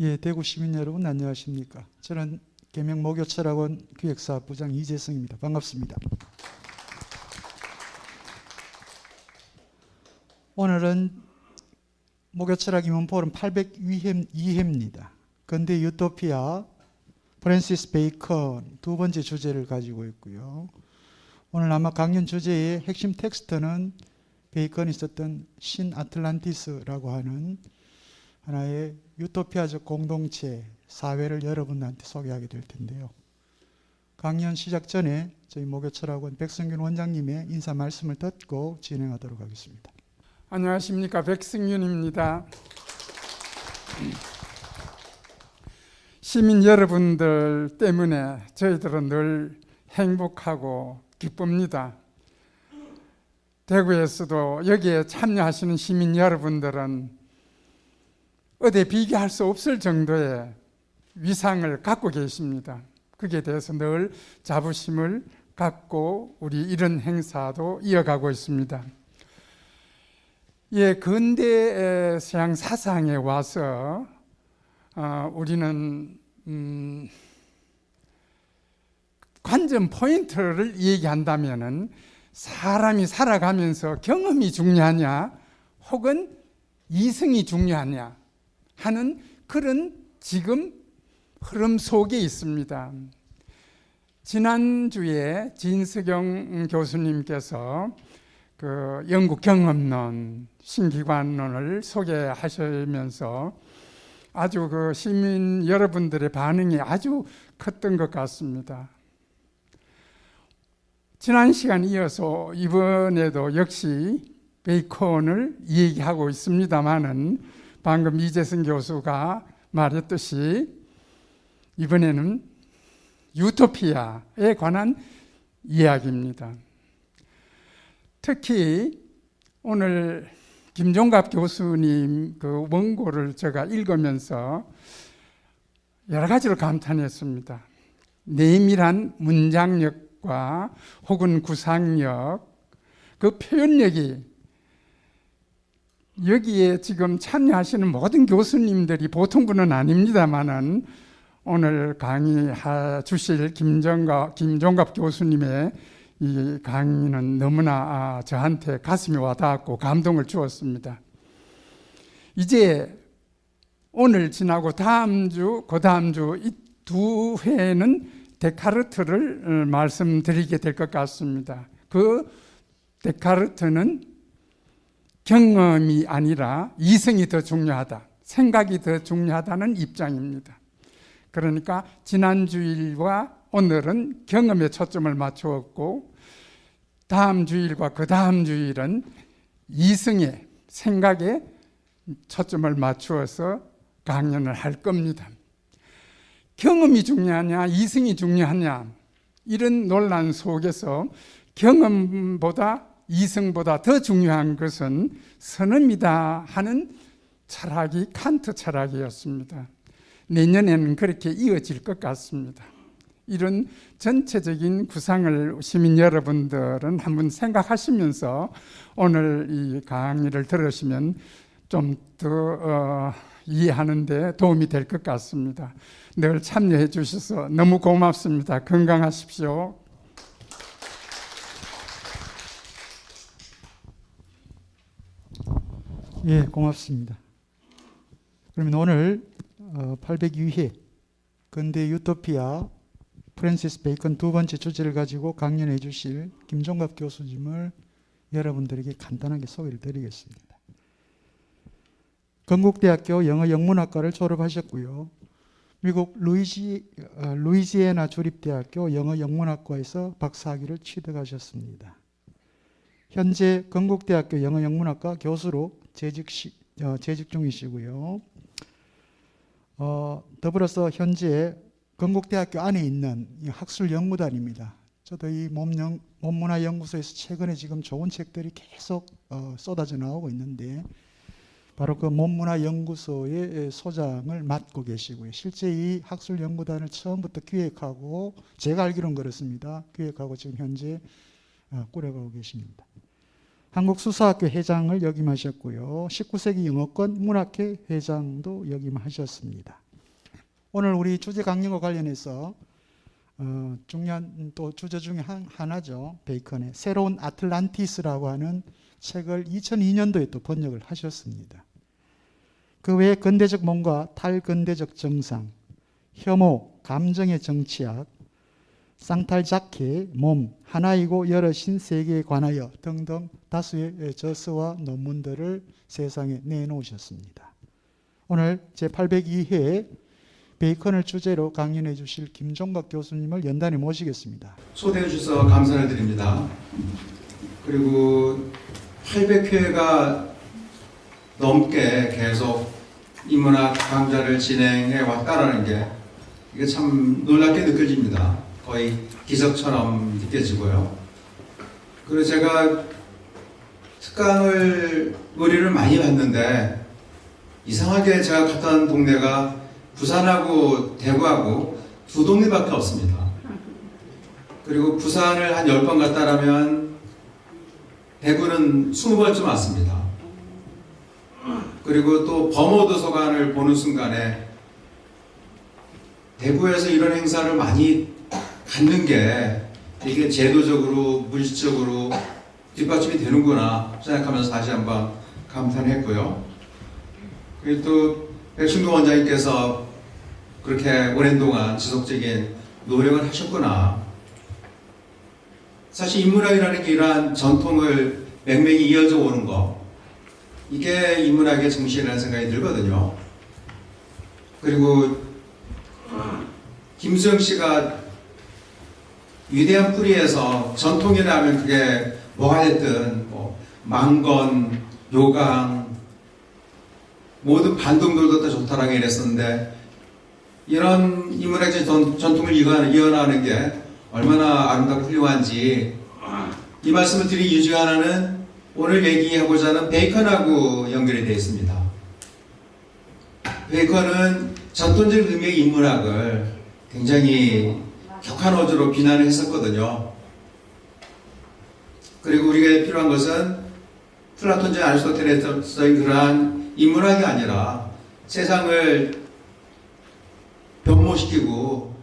예, 대구 시민 여러분 안녕하십니까? 저는 계명 목요철학원 기획사부장 이재성입니다. 반갑습니다. 오늘은 목요철학 입문 포럼 802회입니다. 근대 유토피아 프랜시스 베이컨 두 번째 주제를 가지고 있고요. 오늘 아마 강연 주제의 핵심 텍스트는 베이컨이 썼던 신 아틀란티스라고 하는 하나의 유토피아적 공동체, 사회를 여러분한테 소개하게 될 텐데요. 강연 시작 전에 저희 목요철학원 백승균 원장님의 인사 말씀을 듣고 진행하도록 하겠습니다. 안녕하십니까, 백승균입니다. 시민 여러분들 때문에 저희들은 늘 행복하고 기쁩니다. 대구에서도 여기에 참여하시는 시민 여러분들은 어디 비교할 수 없을 정도의 위상을 갖고 계십니다. 거기에 대해서 늘 자부심을 갖고 우리 이런 행사도 이어가고 있습니다. 예, 근대 서양 사상에 와서 우리는 관전 포인트를 얘기한다면은 사람이 살아가면서 경험이 중요하냐 혹은 이성이 중요하냐 하는 그런 지금 흐름 속에 있습니다. 지난주에 진석영 교수님께서 그 영국 경험론, 신기관론을 소개하시면서 아주 그 시민 여러분들의 반응이 아주 컸던 것 같습니다. 지난 시간 이어서 이번에도 역시 베이컨을 얘기하고 있습니다만은 방금 이재성 교수가 말했듯이 이번에는 유토피아에 관한 이야기입니다. 특히 오늘 김종갑 교수님 그 원고를 제가 읽으면서 여러 가지로 감탄했습니다. 내밀한 문장력과 혹은 구상력, 그 표현력이 여기에 지금 참여하시는 모든 교수님들이 보통 분은 아닙니다만은 오늘 강의해 주실 김종갑 교수님의 이 강의는 너무나 저한테 가슴에 와닿았고 감동을 주었습니다. 이제 오늘 지나고 다음 주, 그 다음 주 이 두 회는 데카르트를 말씀드리게 될 것 같습니다. 그 데카르트는 경험이 아니라 이성이 더 중요하다, 생각이 더 중요하다는 입장입니다. 그러니까 지난 주일과 오늘은 경험에 초점을 맞추었고 다음 주일과 그 다음 주일은 이성의 생각에 초점을 맞추어서 강연을 할 겁니다. 경험이 중요하냐 이성이 중요하냐 이런 논란 속에서 경험보다 이성보다 더 중요한 것은 선음이다 하는 철학이 칸트 철학이었습니다. 내년에는 그렇게 이어질 것 같습니다. 이런 전체적인 구상을 시민 여러분들은 한번 생각하시면서 오늘 이 강의를 들으시면 좀 더 이해하는 데 도움이 될 것 같습니다. 늘 참여해 주셔서 너무 고맙습니다. 건강하십시오. 예, 고맙습니다. 그러면 오늘 802회 근대 유토피아 프랜시스 베이컨 두 번째 주제를 가지고 강연해 주실 김종갑 교수님을 여러분들에게 간단하게 소개를 드리겠습니다. 건국대학교 영어 영문학과를 졸업하셨고요. 미국 루이지애나 주립대학교 영어 영문학과에서 박사학위를 취득하셨습니다. 현재 건국대학교 영어 영문학과 교수로 재직 중이시고요. 더불어서 현재 건국대학교 안에 있는 학술연구단입니다. 저도 이 몸문화연구소에서 최근에 지금 좋은 책들이 계속 쏟아져 나오고 있는데 바로 그 몸문화연구소의 소장을 맡고 계시고요. 실제 이 학술연구단을 처음부터 기획하고 제가 알기로는 그렇습니다. 기획하고 지금 현재 꾸려가고 계십니다. 한국수사학교 회장을 역임하셨고요. 19세기 영어권 문학회 회장도 역임하셨습니다. 오늘 우리 주제 강령과 관련해서 중요한 또 주제 중에 하나죠. 베이컨의 새로운 아틀란티스라고 하는 책을 2002년도에 또 번역을 하셨습니다. 그 외에 근대적 몸과 탈근대적 정상, 혐오, 감정의 정치학, 쌍탈자케, 몸, 하나이고 여러 신세계에 관하여 등등 다수의 저서와 논문들을 세상에 내놓으셨습니다. 오늘 제802회 베이컨을 주제로 강연해 주실 김종각 교수님을 연단에 모시겠습니다. 초대해 주셔서 감사를 드립니다. 그리고 800회가 넘게 계속 인문학 강좌를 진행해 왔다라는 게 이게 참 놀랍게 느껴집니다. 거의 기적처럼 느껴지고요. 그리고 제가 특강을 의뢰를 많이 받는데 이상하게 제가 갔던 동네가 부산하고 대구하고 두 동네밖에 없습니다. 그리고 부산을 한 10번 갔다라면 대구는 20번쯤 왔습니다. 그리고 또 범어도서관을 보는 순간에 대구에서 이런 행사를 많이 갖는 게 이게 제도적으로 물질적으로 뒷받침이 되는구나 생각하면서 다시 한번 감탄했고요. 그리고 또 백순도 원장님께서 그렇게 오랜 동안 지속적인 노력을 하셨구나. 사실 인문학이라는 게 이러한 전통을 맹맹이 이어져 오는 거, 이게 인문학의 정신이라는 생각이 들거든요. 그리고 김수영 씨가 위대한 뿌리에서 전통이라 하면 그게 뭐가 됐든 뭐 망건, 요강 모든 반동들도 다 좋다라고 이랬었는데 이런 인문학적 전통을 이어나가는 게 얼마나 아름답고 훌륭한지 이 말씀을 드린 이유 중 하나는 오늘 얘기하고자 하는 베이컨하고 연결이 되어 있습니다. 베이컨은 전통적 의미의 인문학을 굉장히 격한 어조로 비난을 했었거든요. 그리고 우리가 필요한 것은 플라톤적 아리스토텔레스의 그러한 인문학이 아니라 세상을 변모시키고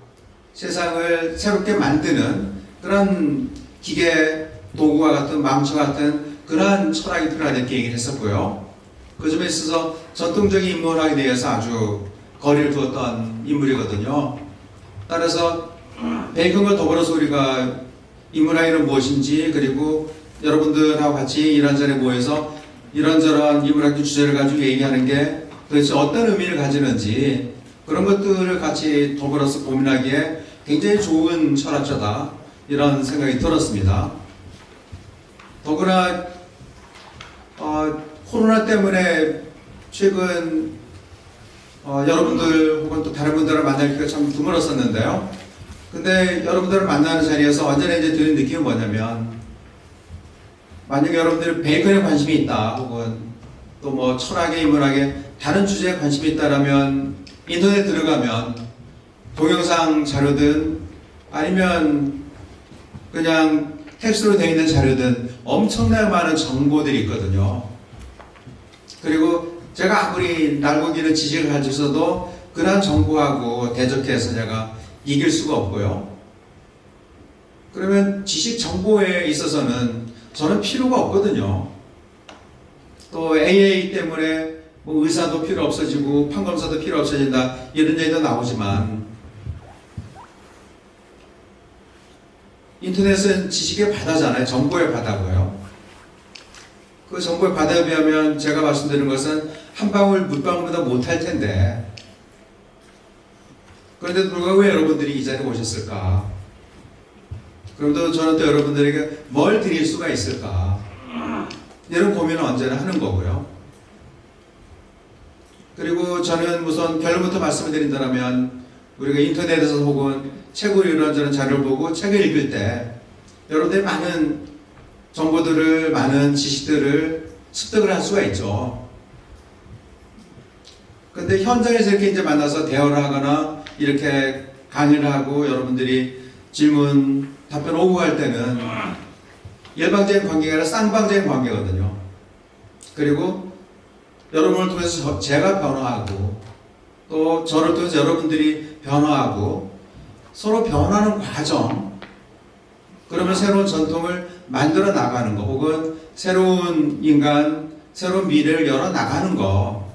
세상을 새롭게 만드는 그런 기계 도구와 같은 망치와 같은 그러한 철학이 필요하다 이렇게 얘기를 했었고요. 그 점에 있어서 전통적인 인문학에 대해서 아주 거리를 두었던 인물이거든요. 따라서 베이컨과 더불어서 우리가 인문학이란 무엇인지, 그리고 여러분들하고 같이 이런저런에 모여서 이런저런 인문학적 주제를 가지고 얘기하는 게 도대체 어떤 의미를 가지는지, 그런 것들을 같이 더불어서 고민하기에 굉장히 좋은 철학자다 이런 생각이 들었습니다. 더구나 코로나 때문에 최근 여러분들 혹은 또 다른 분들을 만날 기회가 참 드물었었는데요. 근데 여러분들을 만나는 자리에서 언제나 이제 드는 느낌은 뭐냐면, 만약에 여러분들이 베이컨에 관심이 있다, 혹은 또 뭐 철학에, 인문학에 다른 주제에 관심이 있다라면 인터넷 들어가면 동영상 자료든 아니면 그냥 텍스트로 되어 있는 자료든 엄청나게 많은 정보들이 있거든요. 그리고 제가 아무리 날고 기는 지식을 가지고 있어도 그러한 정보하고 대적해서 제가 이길 수가 없고요. 그러면 지식 정보에 있어서는 저는 필요가 없거든요. 또 AA 때문에 뭐 의사도 필요 없어지고 판검사도 필요 없어진다 이런 얘기도 나오지만, 인터넷은 지식의 바다잖아요. 정보의 바다고요. 그 정보의 바다에 비하면 제가 말씀드리는 것은 한 방울 물방울보다 못할 텐데, 그런데도 불구하고 왜 여러분들이 이 자리에 오셨을까? 그럼 또 저는 또 여러분들에게 뭘 드릴 수가 있을까? 이런 고민을 언제나 하는 거고요. 그리고 저는 우선 결론부터 말씀을 드린다면, 우리가 인터넷에서 혹은 책으로 이런저런 자료를 보고 책을 읽을 때 여러분들이 많은 정보들을, 많은 지식들을 습득을 할 수가 있죠. 근데 현장에서 이렇게 이제 만나서 대화를 하거나 이렇게 강의를 하고 여러분들이 질문, 답변 오고 갈 때는 일방적인 관계가 아니라 쌍방적인 관계거든요. 그리고 여러분을 통해서 제가 변화하고 또 저를 통해서 여러분들이 변화하고 서로 변하는 과정, 그러면 새로운 전통을 만들어 나가는 거, 혹은 새로운 인간, 새로운 미래를 열어 나가는 거,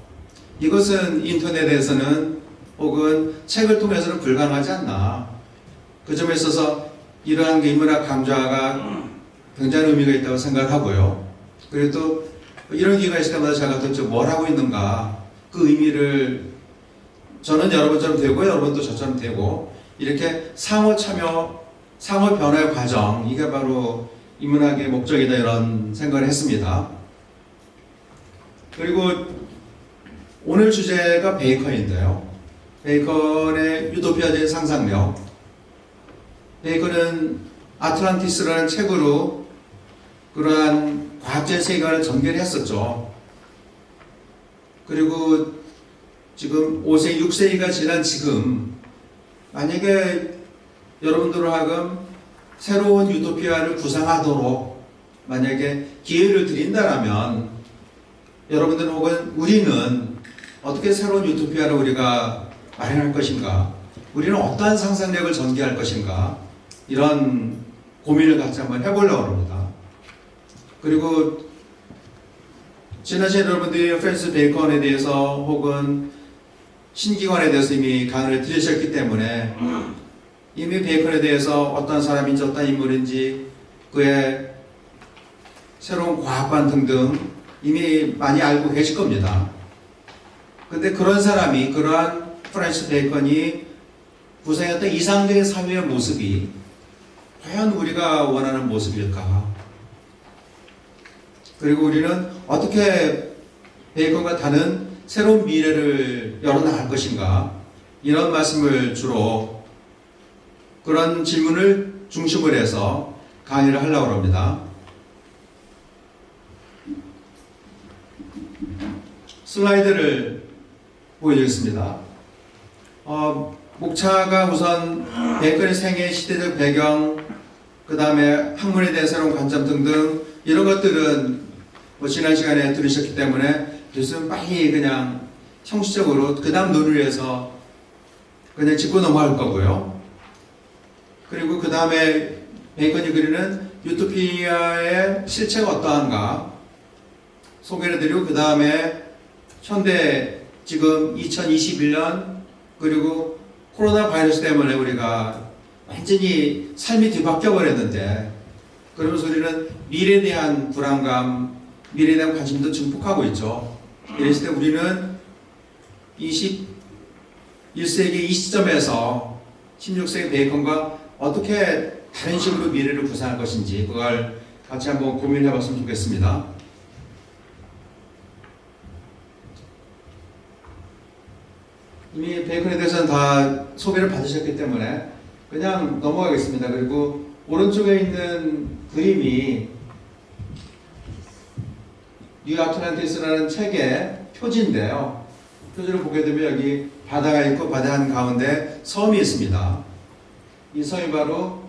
이것은 인터넷에서는 혹은 책을 통해서는 불가능하지 않나. 그 점에 있어서 이러한 게 인문학 강좌가 굉장히 의미가 있다고 생각하고요. 그리고 또 이런 기회가 있을 때마다 제가 도대체 뭘 하고 있는가, 그 의미를 저는 여러분처럼 되고 여러분도 저처럼 되고 이렇게 상호 참여, 상호 변화의 과정, 이게 바로 인문학의 목적이다, 이런 생각을 했습니다. 그리고 오늘 주제가 베이컨인데요. 베이컨의 유토피아적인 상상력. 베이컨은 아틀란티스라는 책으로 그러한 과학적인 세계관을 전개를 했었죠. 그리고 지금 5세, 6세기가 지난 지금 만약에 여러분들로 하여금 새로운 유토피아를 구상하도록 만약에 기회를 드린다라면 여러분들 혹은 우리는 어떻게 새로운 유토피아를 우리가 마련할 것인가, 우리는 어떠한 상상력을 전개할 것인가, 이런 고민을 같이 한번 해보려고 합니다. 그리고 지난 시간에 여러분들이 프랜시스 베이컨에 대해서 혹은 신기관에 대해서 이미 강의를 들으셨기 때문에 이미 베이컨에 대해서 어떤 사람인지 어떤 인물인지 그의 새로운 과학관 등등 이미 많이 알고 계실 겁니다. 근데 그런 사람이, 그러한 프랜시스 베이컨이 구상했던 이상적인 사회의 모습이 과연 우리가 원하는 모습일까? 그리고 우리는 어떻게 베이컨과 다른 새로운 미래를 열어나갈 것인가? 이런 말씀을 주로 그런 질문을 중심으로 해서 강의를 하려고 합니다. 슬라이드를 보여드리겠습니다. 목차가 우선 베이컨의 생애, 시대적 배경, 그 다음에 학문에 대한 새로운 관점 등등 이런 것들은 뭐 지난 시간에 들으셨기 때문에 교수는 빨리 그냥 형식적으로 그 다음 논의를 해서 그냥 짚고 넘어갈 거고요. 그리고 그 다음에 베이컨이 그리는 유토피아의 실체가 어떠한가 소개를 드리고, 그 다음에 현대 지금 2021년 그리고 코로나 바이러스 때문에 우리가 완전히 삶이 뒤바뀌어 버렸는데, 그러면서 우리는 미래에 대한 불안감, 미래에 대한 관심도 증폭하고 있죠. 이랬을 때 우리는 21세기 이 시점에서 16세기 베이컨과 어떻게 다른 식으로 미래를 구상할 것인지 그걸 같이 한번 고민해 봤으면 좋겠습니다. 이미 베이컨에 대해서는 다 소개를 받으셨기 때문에 그냥 넘어가겠습니다. 그리고 오른쪽에 있는 그림이 뉴 아틀란티스라는 책의 표지인데요. 표지를 보게 되면 여기 바다가 있고 바다 한 가운데 섬이 있습니다. 이 섬이 바로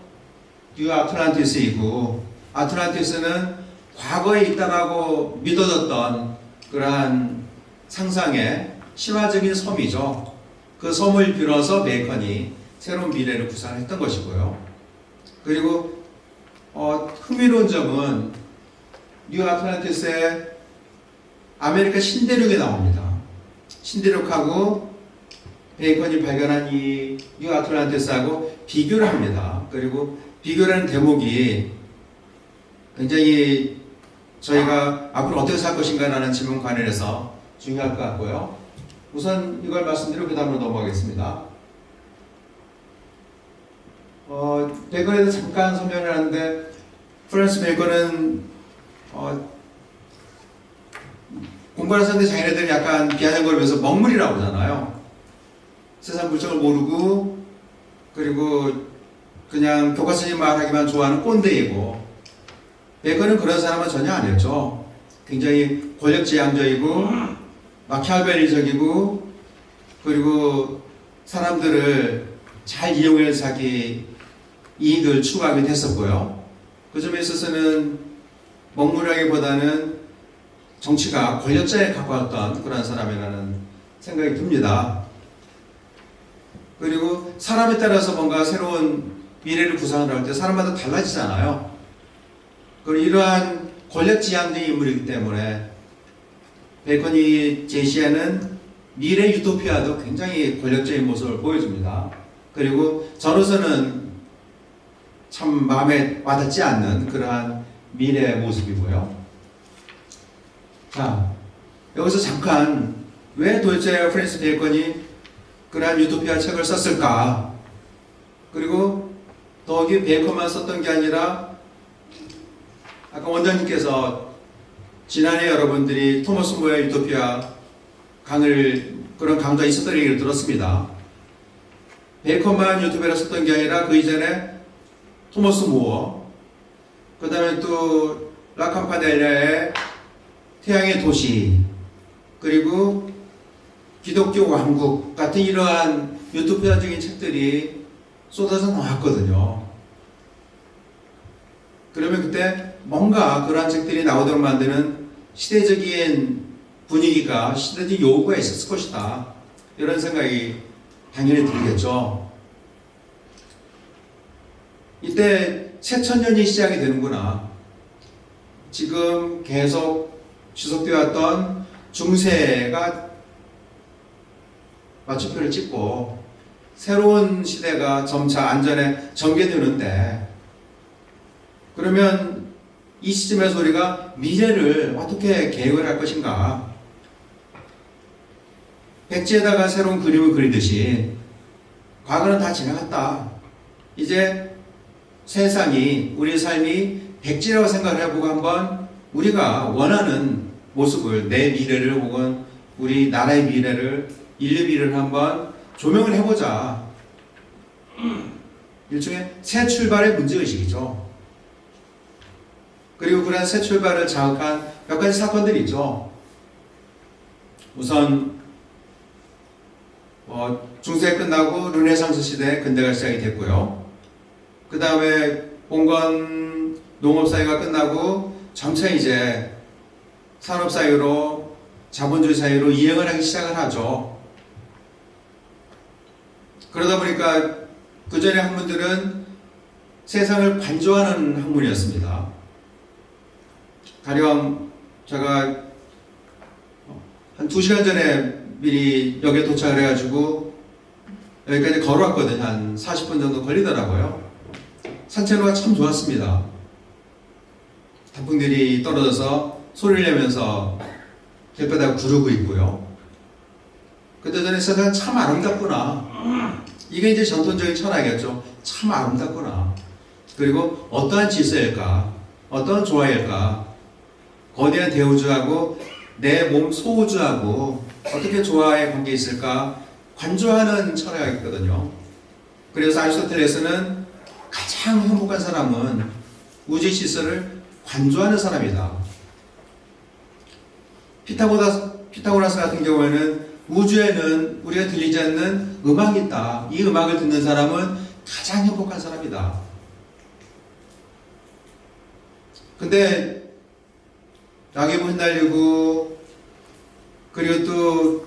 뉴 아틀란티스이고, 아틀란티스는 과거에 있다라고 믿어졌던 그러한 상상의 신화적인 섬이죠. 그 섬을 빌어서 베이컨이 새로운 미래를 구상했던 것이고요. 그리고 흥미로운 점은 뉴 아틀란티스에 아메리카 신대륙이 나옵니다. 신대륙하고 베이컨이 발견한 이 뉴 아틀란티스하고 비교를 합니다. 그리고 비교라는 대목이 굉장히 저희가 앞으로 어떻게 살 것인가라는 질문 관련해서 중요할 것 같고요. 우선 이걸 말씀드리고 그 다음으로 넘어가겠습니다. 베이컨에 대해서 잠깐 설명을 하는데, 프랜시스 베이컨은 공부하는 사람들 자기네들은 약간 비하는 걸 위해서 먹물이라고 하잖아요. 세상 물정을 모르고, 그리고 그냥 교과서님 말하기만 좋아하는 꼰대이고, 베이컨은 그런 사람은 전혀 아니었죠. 굉장히 권력지향적이고 마키아벨리적이고, 그리고 사람들을 잘 이용해서 자기 이익을 추구하기도 했었고요. 그 점에 있어서는 먹물하기보다는 정치가 권력자에 가까웠던 그런 사람이라는 생각이 듭니다. 그리고 사람에 따라서 뭔가 새로운 미래를 구상을 할 때 사람마다 달라지잖아요. 그리고 이러한 권력지향적인 인물이기 때문에 베이컨이 제시하는 미래 유토피아도 굉장히 권력적인 모습을 보여줍니다. 그리고 저로서는 참 마음에 와닿지 않는 그러한 미래의 모습이고요. 자, 여기서 잠깐 왜 도대체 프랜시스 베이컨이 그러한 유토피아 책을 썼을까? 그리고 더욱이 베이컨만 썼던 게 아니라 아까 원장님께서 지난해 여러분들이 토머스 모어의 유토피아 그런 강좌가 있었던 얘기를 들었습니다. 베이컨만 유토피아를 썼던 게 아니라 그 이전에 토머스 모어, 그 다음에 또 라캄파넬리아의 태양의 도시, 그리고 기독교 왕국 같은 이러한 유토피아적인 책들이 쏟아져 나왔거든요. 그러면 그때 뭔가 그러한 책들이 나오도록 만드는 시대적인 분위기가, 시대적인 요구가 있었을 것이다. 이런 생각이 당연히 들겠죠. 이때 새천년이 시작이 되는구나. 지금 계속 지속되어 왔던 중세가 마침표를 찍고 새로운 시대가 점차 안전에 전개되는데, 그러면 이 시점에서 우리가 미래를 어떻게 계획을 할 것인가? 백지에다가 새로운 그림을 그리듯이 과거는 다 지나갔다. 이제 세상이, 우리 삶이 백지라고 생각을 해보고 한번 우리가 원하는 모습을, 내 미래를 혹은 우리 나라의 미래를, 인류 미래를 한번 조명을 해보자. 일종의 새 출발의 문제의식이죠. 그리고 그런 새 출발을 자극한 몇 가지 사건들이 있죠. 우선 중세 끝나고 르네상스 시대 근대가 시작이 됐고요. 그 다음에 봉건 농업사회가 끝나고 점차 이제 산업사회로, 자본주의 사회로 이행을 하기 시작을 하죠. 그러다 보니까 그 전에 학문들은 세상을 관조하는 학문이었습니다. 가령 제가 한 2시간 전에 미리 역에 도착을 해가지고 여기까지 걸어왔거든요. 한 40분 정도 걸리더라고요. 산책로가 참 좋았습니다. 단풍들이 떨어져서 소리를 내면서 길바닥 구르고 있고요. 그때 전에 세상은 참 아름답구나. 이게 이제 전통적인 철학이었죠. 참 아름답구나. 그리고 어떠한 질서일까? 어떠한 조화일까? 거대한 대우주하고 내 몸 소우주하고 어떻게 조화의 관계에 있을까? 관조하는 철학이 있거든요. 그래서 아리스토텔레스는 가장 행복한 사람은 우주의 질서를 관조하는 사람이다. 피타고라스 같은 경우에는 우주에는 우리가 들리지 않는 음악이 있다. 이 음악을 듣는 사람은 가장 행복한 사람이다. 근데 낙엽을 흩날리고, 그리고 또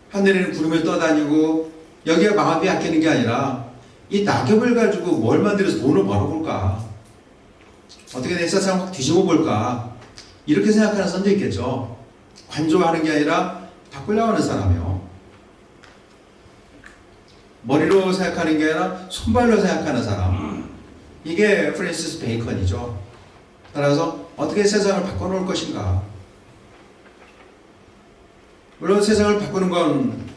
하늘에는 구름을 떠다니고, 여기가 마음이 아끼는 게 아니라 이 낙엽을 가지고 뭘 만들어서 돈을 벌어볼까? 어떻게 내 세상을 확 뒤집어 볼까? 이렇게 생각하는 사람도 있겠죠. 관조하는 게 아니라 바꾸려고 하는 사람이요. 머리로 생각하는 게 아니라 손발로 생각하는 사람. 이게 프랜시스 베이컨이죠. 따라서 어떻게 세상을 바꿔놓을 것인가. 물론 세상을 바꾸는 건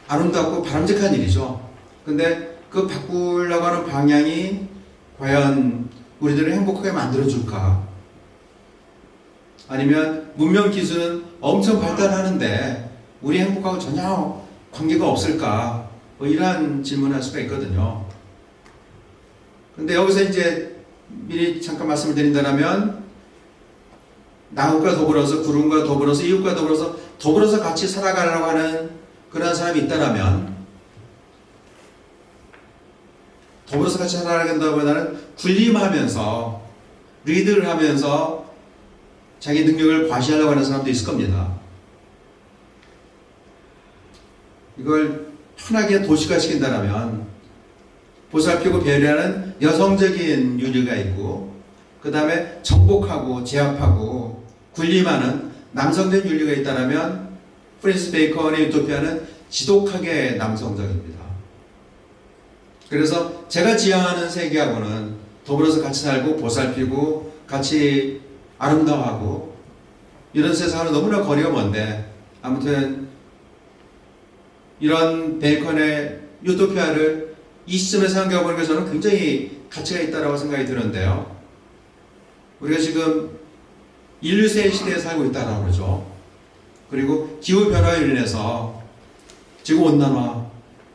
아름답고 바람직한 일이죠. 근데 그 바꾸려고 하는 방향이 과연 우리들을 행복하게 만들어줄까? 아니면 문명 기술은 엄청 발달하는데 우리 행복하고 전혀 관계가 없을까? 뭐 이러한 질문을 할 수가 있거든요. 근데 여기서 이제 미리 잠깐 말씀을 드린다면, 나무과 더불어서, 구름과 더불어서, 이웃과 더불어서 같이 살아가려고 하는 그런 사람이 있다면, 더불어서 같이 살아간다보다는 군림하면서, 리드를 하면서 자기 능력을 과시하려고 하는 사람도 있을 겁니다. 이걸 편하게 도시화 시킨다면 보살피고 배려하는 여성적인 윤리가 있고, 그 다음에 정복하고 제압하고 군림하는 남성적인 윤리가 있다면 프랜시스 베이컨의 유토피아는 지독하게 남성적입니다. 그래서 제가 지향하는 세계하고는 더불어서 같이 살고 보살피고 같이 아름다워하고 이런 세상은 너무나 거리가 먼데, 아무튼 이런 베이컨의 유토피아를 이 시점에 생각해 보니까 저는 굉장히 가치가 있다고 생각이 드는데요. 우리가 지금 인류세 시대에 살고 있다고 그러죠. 그리고 기후변화로 인해서 지구온난화,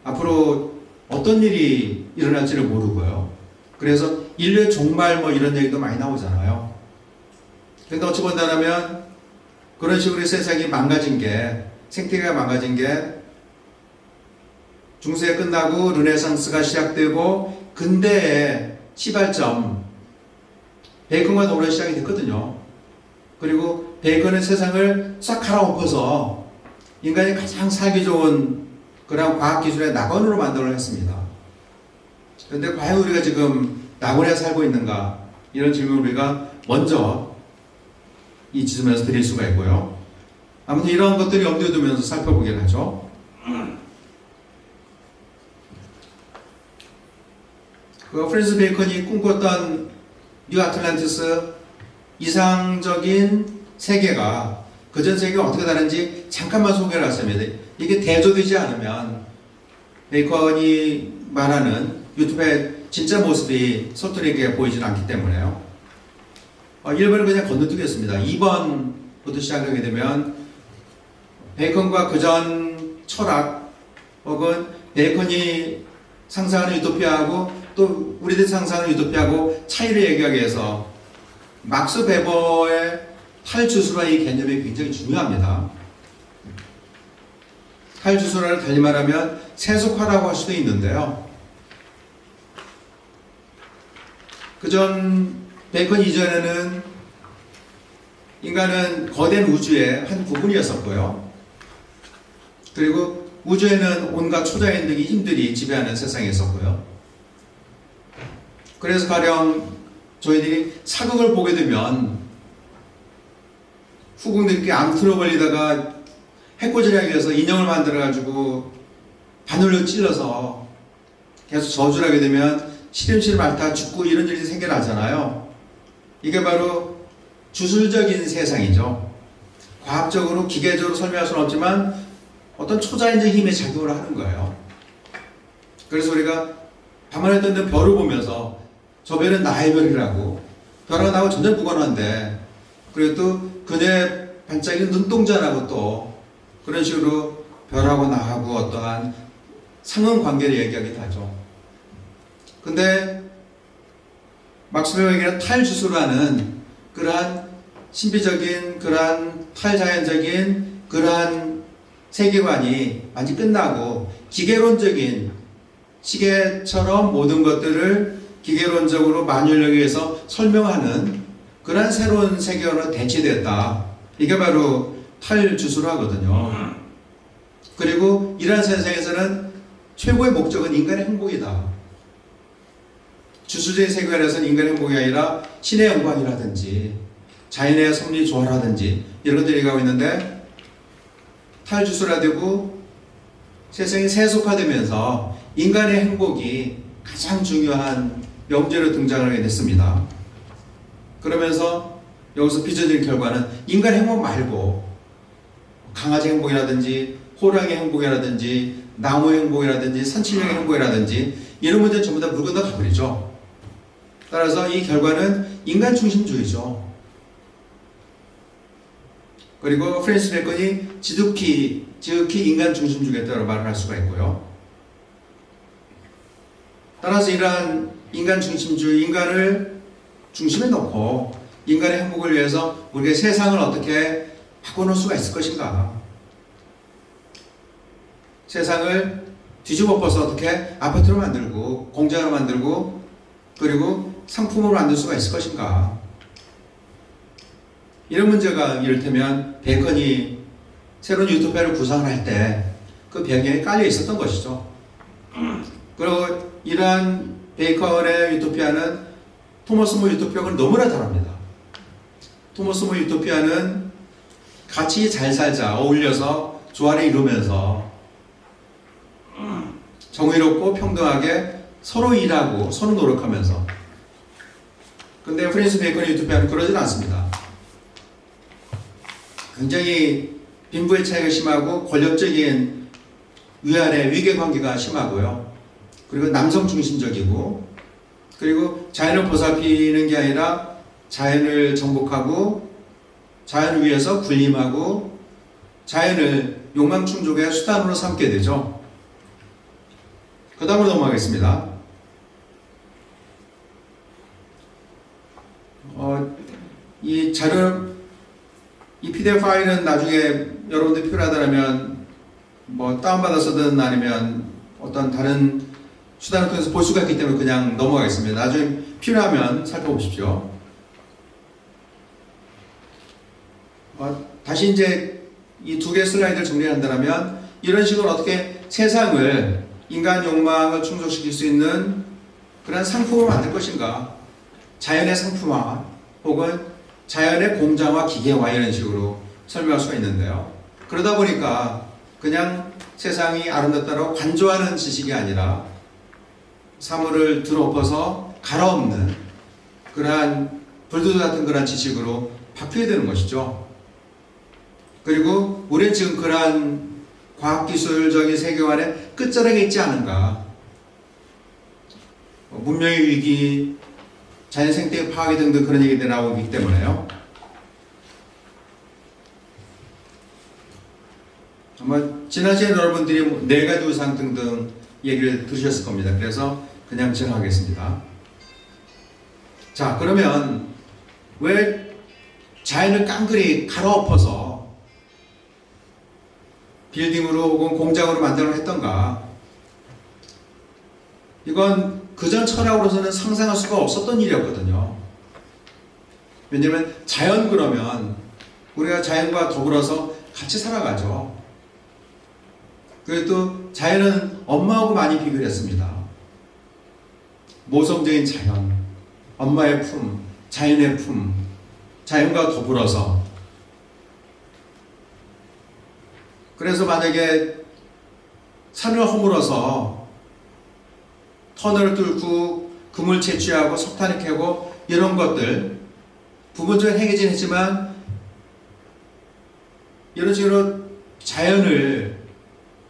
앞으로 어떤 일이 일어날지를 모르고요. 그래서 인류의 종말 뭐 이런 얘기도 많이 나오잖아요. 근데 어찌 본다면 그런 식으로 세상이 망가진 게, 생태계가 망가진 게 중세가 끝나고 르네상스가 시작되고 근대의 시발점 베이컨과 더불어 시작이 됐거든요. 그리고 베이컨은 세상을 싹 갈아엎어서 인간이 가장 살기 좋은 그런 과학기술의 낙원으로 만들어 했습니다. 그런데 과연 우리가 지금 낙원에 살고 있는가? 이런 질문을 우리가 먼저 이 지점에서 드릴 수가 있고요. 아무튼 이런 것들이 염두에 두면서 살펴보기를 하죠. 그 프랜시스 베이컨이 꿈꿨던 뉴 아틀란티스 이상적인 세계가 그전 세계가 어떻게 다른지 잠깐만 소개를 했습니다. 이게 대조되지 않으면 베이컨이 말하는 유튜브의 진짜 모습이 서투르게 보이지는 않기 때문에요. 1번을 그냥 건너뛰겠습니다. 2번부터 시작하게 되면 베이컨과 그전 철학 혹은 베이컨이 상상하는 유토피아하고 또 우리들 상상하는 유토피아하고 차이를 얘기하기 위해서 막스 베버의 탈주술화 이 개념이 굉장히 중요합니다. 탈주술화를 달리 말하면 세속화라고 할 수도 있는데요. 그전 베이컨 이전에는 인간은 거대한 우주의 한 부분이었었고요. 그리고 우주에는 온갖 초자연적인 힘들이 지배하는 세상에 있었고요. 그래서 가령 저희들이 사극을 보게 되면 후궁들끼리 암투로 걸리다가 해코지를 하기 위해서 인형을 만들어가지고 바늘로 찔러서 계속 저주를 하게 되면 시름시름 앓다가 죽고 이런 일이 생겨나잖아요. 이게 바로 주술적인 세상이죠. 과학적으로 기계적으로 설명할 수는 없지만 어떤 초자연적 힘의 작용을 하는 거예요. 그래서 우리가 밤하늘 떴는 별을 보면서 저 별은 나의 별이라고, 별하고 나하고 전혀 무관한데, 그리고 또 그녀의 반짝이는 눈동자라고 또 그런 식으로 별하고 나하고 어떠한 상응관계를 얘기하기도 하죠. 근데 막스웰이 얘기하는 탈주술하는 그러한 신비적인 그러한 탈자연적인 그러한 세계관이 완전히 끝나고 기계론적인 시계처럼 모든 것들을 기계론적으로 만유력에 의해서 설명하는 그러한 새로운 세계관으로 대치됐다. 이게 바로 탈주술화거든요. 그리고 이러한 세상에서는 최고의 목적은 인간의 행복이다. 주술적인 세계관에서는 인간의 행복이 아니라 신의 영광이라든지 자연의 섭리 조화라든지 이런 것들을 얘기하고 있는데, 탈주술화되고 세상이 세속화되면서 인간의 행복이 가장 중요한 명제로 등장하게 됐습니다. 그러면서 여기서 빚어진 결과는 인간의 행복 말고 강아지 행복이라든지 호랑이 행복이라든지 나무 행복이라든지 산신령의 행복이라든지 이런 문제는 전부 다 물 건너 가버리죠. 따라서 이 결과는 인간 중심주의죠. 그리고 프랜시스 베이컨이 지극히 인간 중심주의였다고 말을 할 수가 있고요. 따라서 이러한 인간 중심주의, 인간을 중심에 놓고 인간의 행복을 위해서 우리가 세상을 어떻게 바꿔놓을 수가 있을 것인가. 세상을 뒤집어 엎어서 어떻게 아파트로 만들고 공장으로 만들고 그리고 상품으로 만들 수가 있을 것인가. 이런 문제가 이를테면 베이컨이 새로운 유토피아를 구상을 할 때 그 배경에 깔려 있었던 것이죠. 그리고 이러한 베이컨의 유토피아는 토머스 모 유토피아하고는 너무나 다릅니다. 토머스 모 유토피아는 같이 잘 살자, 어울려서 조화를 이루면서 정의롭고 평등하게 서로 일하고 서로 노력하면서. 근데 프랜시스 베이컨의 유토피아는 그러진 않습니다. 굉장히 빈부의 차이가 심하고 권력적인 위아래 위계관계가 심하고요. 그리고 남성 중심적이고, 그리고 자연을 보살피는 게 아니라 자연을 정복하고 자연을 위해서 군림하고 자연을 욕망 충족의 수단으로 삼게 되죠. 그 다음으로 넘어가겠습니다. 이 자료, 이 PDF 파일은 나중에 여러분들 필요하다면 뭐 다운받아서든 아니면 어떤 다른 수단을 통해서 볼 수가 있기 때문에 그냥 넘어가겠습니다. 나중에 필요하면 살펴보십시오. 다시 이제 이 두 개의 슬라이드를 정리한다면 이런 식으로 어떻게 세상을 인간 욕망을 충족시킬 수 있는 그런 상품을 만들 것인가, 자연의 상품화 혹은 자연의 공장화, 기계화 이런 식으로 설명할 수가 있는데요. 그러다 보니까 그냥 세상이 아름답다고 관조하는 지식이 아니라 사물을 들어엎어서 갈아엎는 그러한 불도저 같은 그러한 지식으로 바뀌어야 되는 것이죠. 그리고 우리는 지금 그러한 과학기술적인 세계관의 끝자락에 있지 않은가. 문명의 위기, 자연 생태 파괴 등등 그런 얘기들이 나오기 때문에요. 아마 지난 시간에 여러분들이 4가지 우상 등등 얘기를 들으셨을 겁니다. 그래서 그냥 지나가겠습니다. 자, 그러면 왜 자연을 깡그리 갈아엎어서 빌딩으로 혹은 공장으로 만들어 했던가? 이건 그전 철학으로서는 상상할 수가 없었던 일이었거든요. 왜냐하면 자연 그러면 우리가 자연과 더불어서 같이 살아가죠. 그래도 자연은 엄마하고 많이 비교를 했습니다. 모성적인 자연, 엄마의 품, 자연의 품, 자연과 더불어서. 그래서 만약에 산을 허물어서 터널을 뚫고 금을 채취하고 석탄을 캐고 이런 것들 부분적인 해결은 했지만 이런 식으로 자연을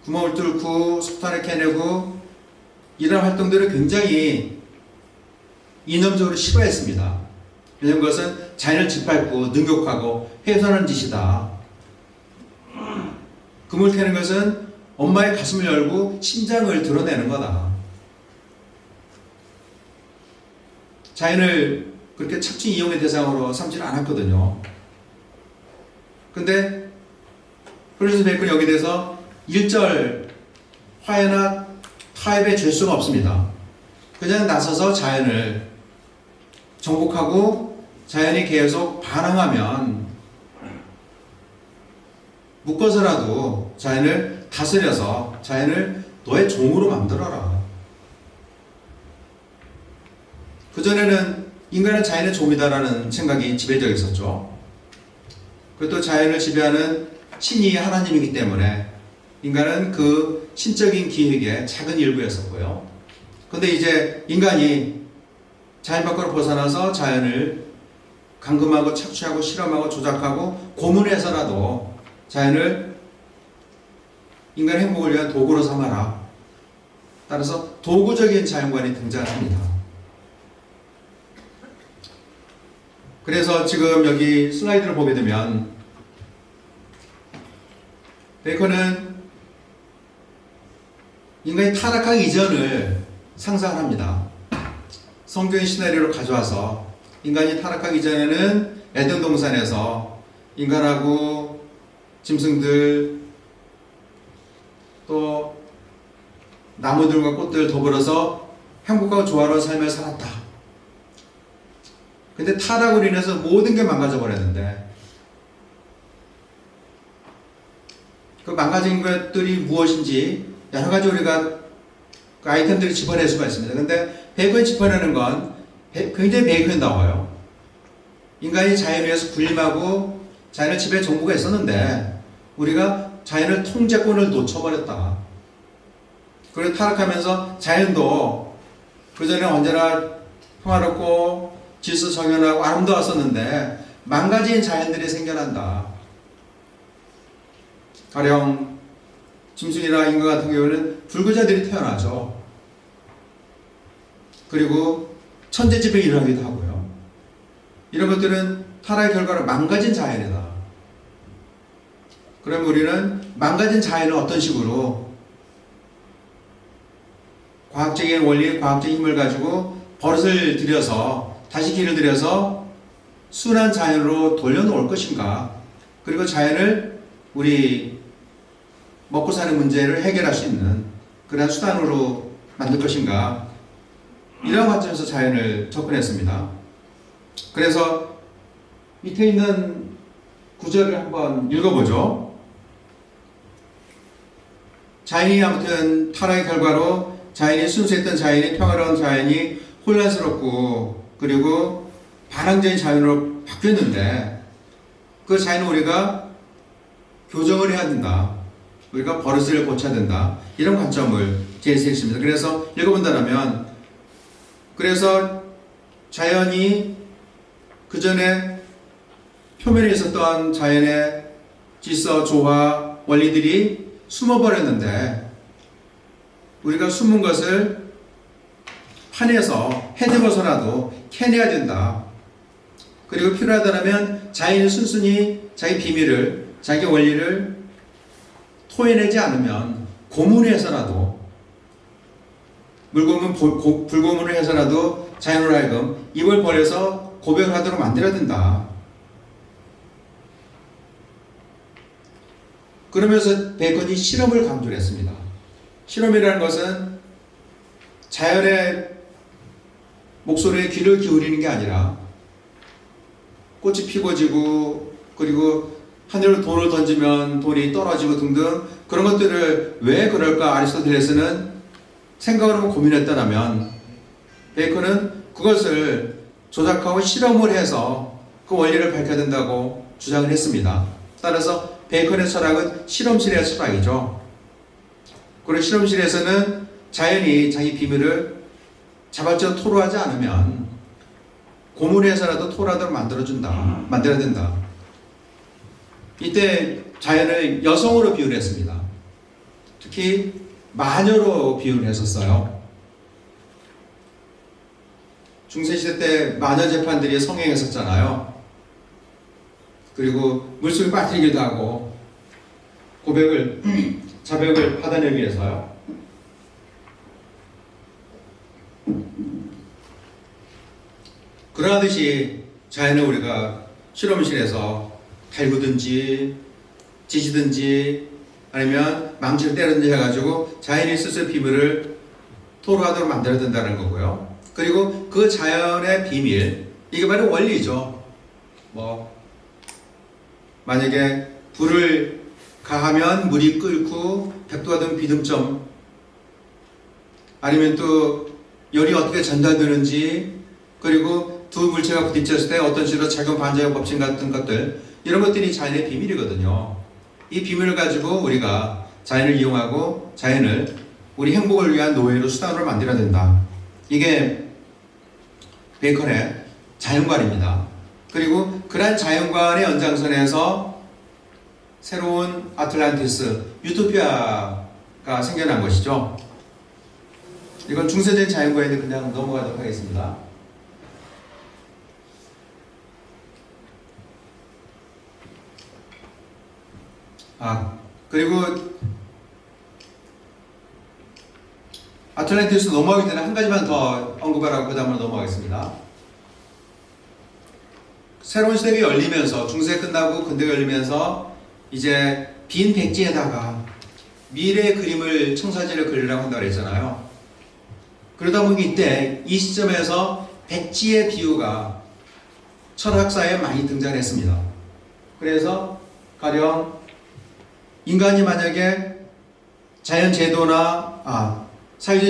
구멍을 뚫고 석탄을 캐내고 이런 활동들을 굉장히 이념적으로 싫어했습니다. 왜냐하면 그것은 자연을 짓밟고 능욕하고 훼손하는 짓이다. 금을 캐는 것은 엄마의 가슴을 열고 심장을 드러내는 거다. 자연을 그렇게 착취 이용의 대상으로 삼지는 않았거든요. 근데 프랜시스 베이컨이 여기에 대해서 일절 화해나 타협의 죄수가 없습니다. 그냥 나서서 자연을 정복하고 자연이 계속 반항하면 묶어서라도 자연을 다스려서 자연을 너의 종으로 만들어라. 그전에는 인간은 자연의 종이다라는 생각이 지배되어 있었죠. 그리고 또 자연을 지배하는 신이 하나님이기 때문에 인간은 그 신적인 기획의 작은 일부였었고요. 근데 이제 인간이 자연 밖으로 벗어나서 자연을 감금하고 착취하고 실험하고 조작하고 고문해서라도 자연을 인간의 행복을 위한 도구로 삼아라. 따라서 도구적인 자연관이 등장합니다. 그래서 지금 여기 슬라이드를 보게 되면 베이컨은 인간이 타락하기 이전을 상상합니다. 성경의 시나리오를 가져와서 인간이 타락하기 전에는 에덴 동산에서 인간하고 짐승들 또 나무들과 꽃들 더불어서 행복하고 조화로운 삶을 살았다. 근데 타락으로 인해서 모든 게 망가져 버렸는데 그 망가진 것들이 무엇인지 여러 가지 우리가 그 아이템들을 짚어낼 수가 있습니다. 근데 베이컨이 짚어내는 건 굉장히 베이컨다워요. 인간이 자연에 의해서 군림하고 자연을 지배할 정부가 있었는데 우리가 자연을 통제권을 놓쳐버렸다. 그리고 타락하면서 자연도 그전에 언제나 평화롭고 질서정연하고 아름다웠었는데 망가진 자연들이 생겨난다. 가령 짐승이나 인간 같은 경우는 불구자들이 태어나죠. 그리고 천재지변이 일어나기도 하고요. 이런 것들은 타락의 결과로 망가진 자연이다. 그럼 우리는 망가진 자연을 어떤 식으로 과학적인 원리, 과학적인 힘을 가지고 버릇을 들여서 다시 길을 들여서 순한 자연으로 돌려놓을 것인가? 그리고 자연을 우리 먹고 사는 문제를 해결할 수 있는 그런 수단으로 만들 것인가? 이런 관점에서 자연을 접근했습니다. 그래서 밑에 있는 구절을 한번 읽어보죠. 자연이 아무튼 타락의 결과로 자연이 순수했던 자연이 평화로운 자연이 혼란스럽고 그리고 반항적인 자연으로 바뀌었는데 그 자연은 우리가 교정을 해야 된다. 우리가 버릇을 고쳐야 된다. 이런 관점을 제시했습니다. 그래서 읽어본다면 그래서 자연이 그 전에 표면에 있었던 자연의 질서, 조화, 원리들이 숨어버렸는데 우리가 숨은 것을 파내서 헤집어서라도 캐내야 된다. 그리고 필요하다면 자연이 순순히 자기 비밀을, 자기 원리를 토해내지 않으면 고문해서라도 불고문을 해서라도 자연으로 하여금 입을 벌여서 고백을 하도록 만들어야 된다. 그러면서 베이컨이 실험을 강조를 했습니다. 실험이라는 것은 자연의 목소리에 귀를 기울이는 게 아니라 꽃이 피고 지고 그리고 하늘로 돌을 던지면 돌이 떨어지고 등등 그런 것들을 왜 그럴까 아리스토텔레스는 생각을 하고 고민했다면 베이컨은 그것을 조작하고 실험을 해서 그 원리를 밝혀야 된다고 주장을 했습니다. 따라서 베이컨의 철학은 실험실의 철학이죠. 그리고 실험실에서는 자연이 자기 비밀을 자발적으로 토로하지 않으면 고문해서라도 토로하도록 만들어야 된다. 이때 자연을 여성으로 비유를 했습니다. 특히 마녀로 비유를 했었어요. 중세시대 때 마녀 재판들이 성행했었잖아요. 그리고 물속에 빠뜨리기도 하고 자백을 받아내기 위해서요. 그러하듯이 자연을 우리가 실험실에서 달구든지 지지든지 아니면 망치를 때리든지 해가지고 자연이 스스로 비밀을 토로하도록 만들어야 된다는 거고요. 그리고 그 자연의 비밀, 이게 바로 원리죠. 만약에 불을 가하면 물이 끓고 100도가 된 비듬점, 아니면 또 열이 어떻게 전달되는지, 그리고 두 물체가 부딪혔을 때 어떤 식으로 작용 반작용 법칙 같은 것들, 이런 것들이 자연의 비밀이거든요. 이 비밀을 가지고 우리가 자연을 이용하고 자연을 우리 행복을 위한 노예로 수단으로 만들어야 된다. 이게 베이컨의 자연관입니다. 그리고 그러한 자연관의 연장선에서 새로운 아틀란티스, 유토피아가 생겨난 것이죠. 이건 중세적인 자연관인데 그냥 넘어가도록 하겠습니다. 그리고 아틀란티스 넘어가기 전에 한 가지만 더 언급하라고 그 다음으로 넘어가겠습니다. 새로운 시대가 열리면서 중세 끝나고 근대가 열리면서 이제 빈 백지에다가 미래의 그림을 청사진을 그리라고 한다고 했잖아요. 그러다 보니 이때 이 시점에서 백지의 비유가 철학사에 많이 등장했습니다. 그래서 가령 인간이 만약에 사회적인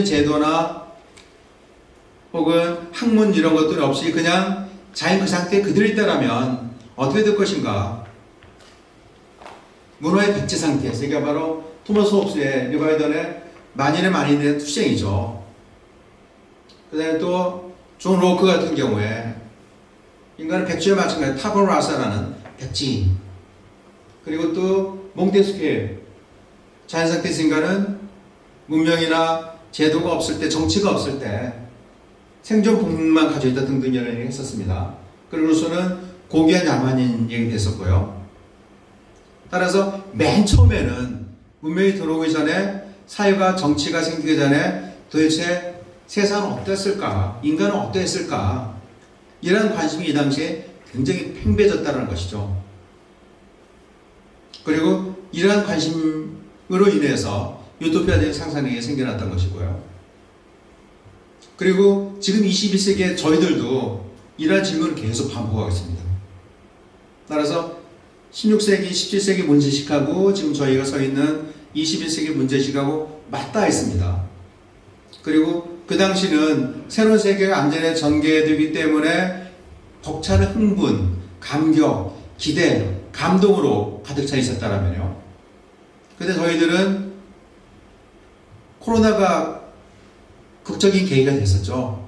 제도나 혹은 학문 이런 것들 없이 그냥 자연 그 상태에 그대로 있다라면 어떻게 될 것인가? 문화의 백지 상태에서, 이게 바로 토머스 홉스의 리바이던의 만인의 만인의 투쟁이죠. 그 다음에 또 존 로크 같은 경우에 인간은 백지에 마찬가지 타보라사라는 백지, 그리고 또 몽테스퀴에 자연 상태에서 인간은 문명이나 제도가 없을 때, 정치가 없을 때 생존 본능만 가지고 있다 등등 여러 얘기를 했었습니다. 그리고서는 고귀한 야만인 얘기도 했었고요. 따라서 맨 처음에는 문명이 들어오기 전에, 사회가 정치가 생기기 전에 도대체 세상은 어땠을까? 인간은 어땠을까? 이런 관심이 이 당시에 굉장히 팽배해졌다는 것이죠. 그리고 이러한 관심으로 인해서 유토피아적인 상상력이 생겨났던 것이고요. 그리고 지금 21세기의 저희들도 이러한 질문을 계속 반복하고 있습니다. 따라서 16세기, 17세기 문제식하고 지금 저희가 서 있는 21세기 문제식하고 맞닿아 있습니다. 그리고 그 당시는 새로운 세계가 완전히 전개되기 때문에 벅차는 흥분, 감격, 기대, 감동으로 가득 차 있었다라면요. 근데 저희들은 코로나가 극적인 계기가 됐었죠.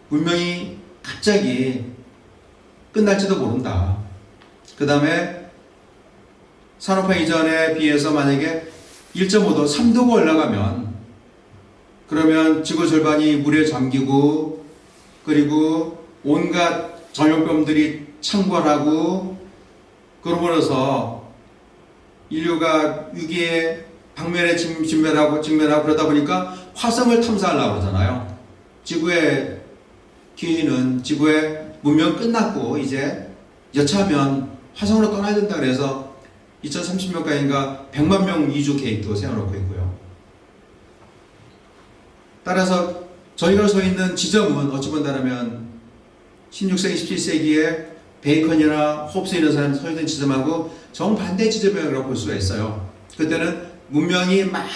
문명이 갑자기 끝날지도 모른다. 그 다음에 산업화 이전에 비해서 만약에 1.5도, 3도가 올라가면, 그러면 지구 절반이 물에 잠기고, 그리고 온갖 전염병들이 창궐하고, 그러므로서 인류가 위기의 방면에 직면하고 그러다 보니까 화성을 탐사하려고 그러잖아요. 지구의 기회는, 지구의 문명 끝났고 이제 여차하면 화성으로 떠나야 된다 그래서 2030년까지인가 100만 명 이주 계획도 세워놓고 있고요. 따라서 저희가 서 있는 지점은 어찌 본다면 16세기, 17세기에 베이컨이나 홉스 이런 사람이 서 있는 지점하고 정반대 지점이라고 볼 수가 있어요. 그때는 문명이 막